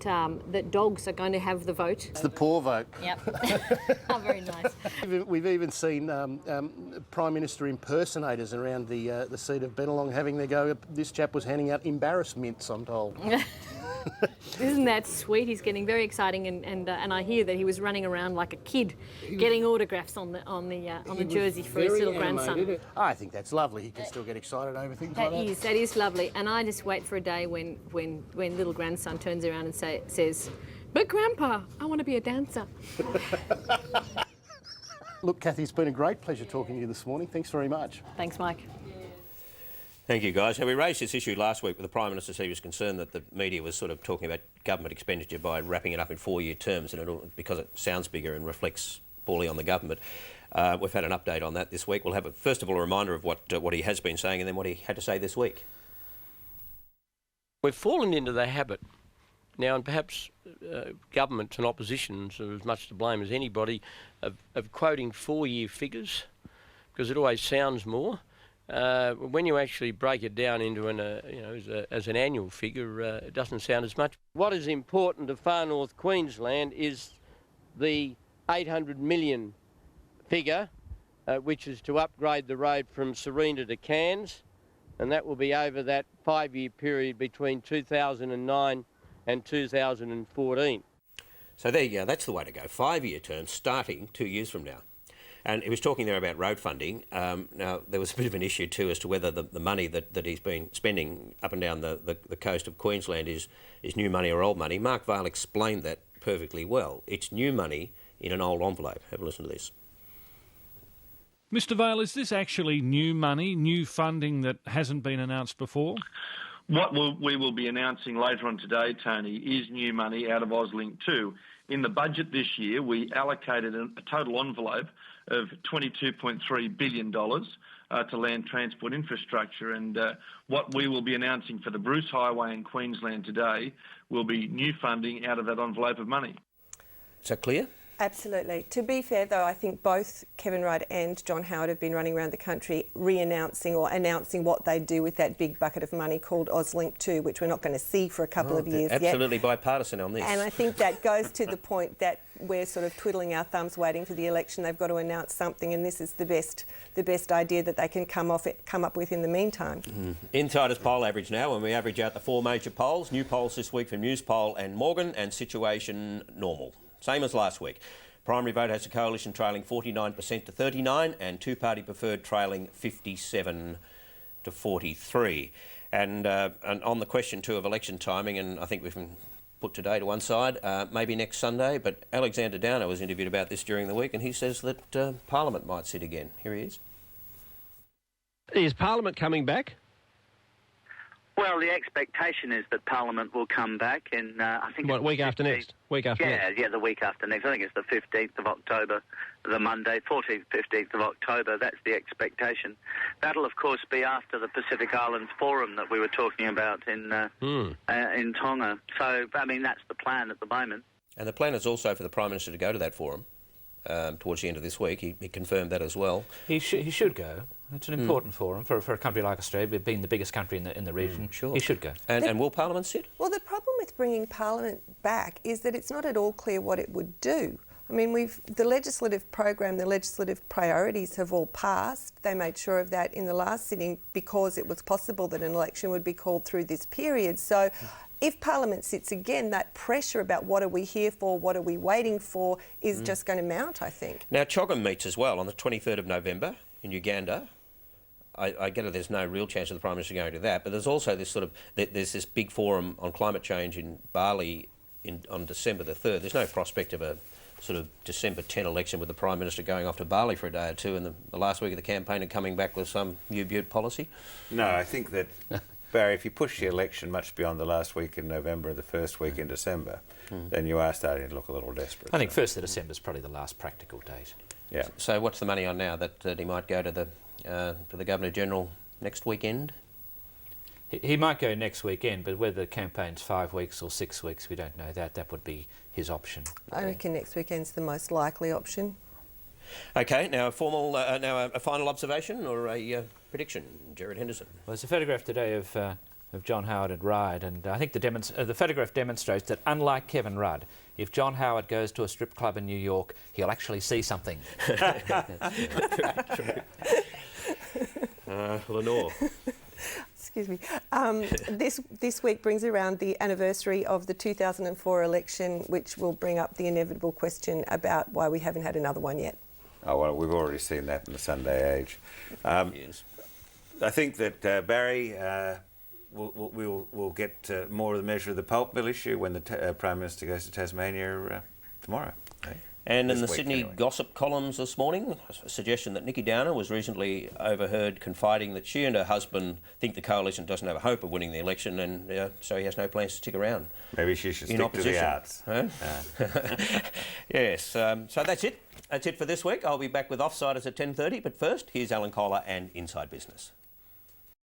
that dogs are going to have the vote. It's the poor vote. Yep. Oh, very nice. We've even seen Prime Minister impersonators around the seat of Bennelong having their go. This chap was handing out embarrassments, I'm told. Isn't that sweet? He's getting very exciting, and I hear that he was running around like a kid, getting autographs on the jersey for his little grandson. I think that's lovely. He can still get excited over things like that. That is lovely, and I just wait for a day when little grandson turns around and says, "But Grandpa, I want to be a dancer." Look, Kathy, it's been a great pleasure talking to you this morning. Thanks very much. Thanks, Mike. Thank you, guys. Now, we raised this issue last week with the Prime Minister. He was concerned that the media was sort of talking about government expenditure by wrapping it up in 4-year terms, and because it sounds bigger and reflects poorly on the government. We've had an update on that this week. We'll have, first of all, a reminder of what he has been saying and then what he had to say this week. We've fallen into the habit now, and perhaps governments and oppositions are as much to blame as anybody, of quoting 4-year figures, because it always sounds more. When you actually break it down into as an annual figure, it doesn't sound as much. What is important to far north Queensland is the 800 million figure, which is to upgrade the road from Serena to Cairns, and that will be over that 5-year period between 2009 and 2014. So there you go, that's the way to go. 5-year terms starting 2 years from now. And he was talking there about road funding. Now, there was a bit of an issue too as to whether the money that he's been spending up and down the coast of Queensland is new money or old money. Mark Vaile explained that perfectly well. It's new money in an old envelope. Have a listen to this. Mr Vaile, is this actually new money, new funding that hasn't been announced before? What we will be announcing later on today, Tony, is new money out of AusLink 2. In the budget this year, we allocated a total envelope of $22.3 billion to land transport infrastructure, and what we will be announcing for the Bruce Highway in Queensland today will be new funding out of that envelope of money. Is that clear? Absolutely. To be fair, though, I think both Kevin Rudd and John Howard have been running around the country re-announcing or announcing what they do with that big bucket of money called AusLink 2, which we're not going to see for a couple of years yet. Absolutely bipartisan on this. And I think that goes to the point that we're sort of twiddling our thumbs waiting for the election. They've got to announce something, and this is the best idea that they can come up with in the meantime. Insiders poll average now, when we average out the 4 major polls. New polls this week from Newspoll and Morgan, and situation normal. Same as last week. Primary vote has the Coalition trailing 49% to 39%, and two-party preferred trailing 57 to 43%. And on the question too of election timing, and I think we can put today to one side, maybe next Sunday, but Alexander Downer was interviewed about this during the week, and he says that Parliament might sit again. Here he is. Is Parliament coming back? Well, the expectation is that Parliament will come back in, I think... What, week after next? Week after next? Yeah, the week after next. I think it's the 15th of October, the Monday, 14th, 15th of October. That's the expectation. That'll, of course, be after the Pacific Islands Forum that we were talking about in Tonga. So, I mean, that's the plan at the moment. And the plan is also for the Prime Minister to go to that forum towards the end of this week. He confirmed that as well. He should go. It's an important forum for a country like Australia, being the biggest country in the region. Sure. He should go. And will Parliament sit? Well, the problem with bringing Parliament back is that it's not at all clear what it would do. I mean, the legislative program, the legislative priorities have all passed. They made sure of that in the last sitting because it was possible that an election would be called through this period. So if Parliament sits again, that pressure about what are we here for, what are we waiting for, is just going to mount, I think. Now, CHOGM meets as well on the 23rd of November in Uganda. I get it, there's no real chance of the Prime Minister going to that, but there's also this there's this big forum on climate change in Bali on December the 3rd. There's no prospect of a sort of December 10 election with the Prime Minister going off to Bali for a day or two in the last week of the campaign and coming back with some U-Butte policy? No, I think that, Barry, if you push the election much beyond the last week in November or the first week in December, then you are starting to look a little desperate. I think 1st of December is probably the last practical date. Yeah. So what's the money on now that he might go to the Governor-General next weekend? He might go next weekend, but whether the campaign's 5 weeks or 6 weeks, we don't know that. That would be his option. I reckon next weekend's the most likely option. Okay, now a final observation or a prediction, Gerard Henderson. Well, there's a photograph today of John Howard at Ryde, and I think the photograph demonstrates that, unlike Kevin Rudd, if John Howard goes to a strip club in New York, he'll actually see something. Lenore. Excuse me. This week brings around the anniversary of the 2004 election, which will bring up the inevitable question about why we haven't had another one yet. Oh, well, we've already seen that in the Sunday Age. Yes. I think that, Barry, we'll get more of the measure of the pulp mill issue when the Prime Minister goes to Tasmania tomorrow. And in the week, Sydney anyway. gossip columns this morning, a suggestion that Nikki Downer was recently overheard confiding that she and her husband think the coalition doesn't have a hope of winning the election, and so he has no plans to stick around. Maybe she should in stick opposition. to the arts. Huh? Yes, so that's it. That's it for this week. I'll be back with Offsiders at 10:30, but first, here's Alan Kohler and Inside Business.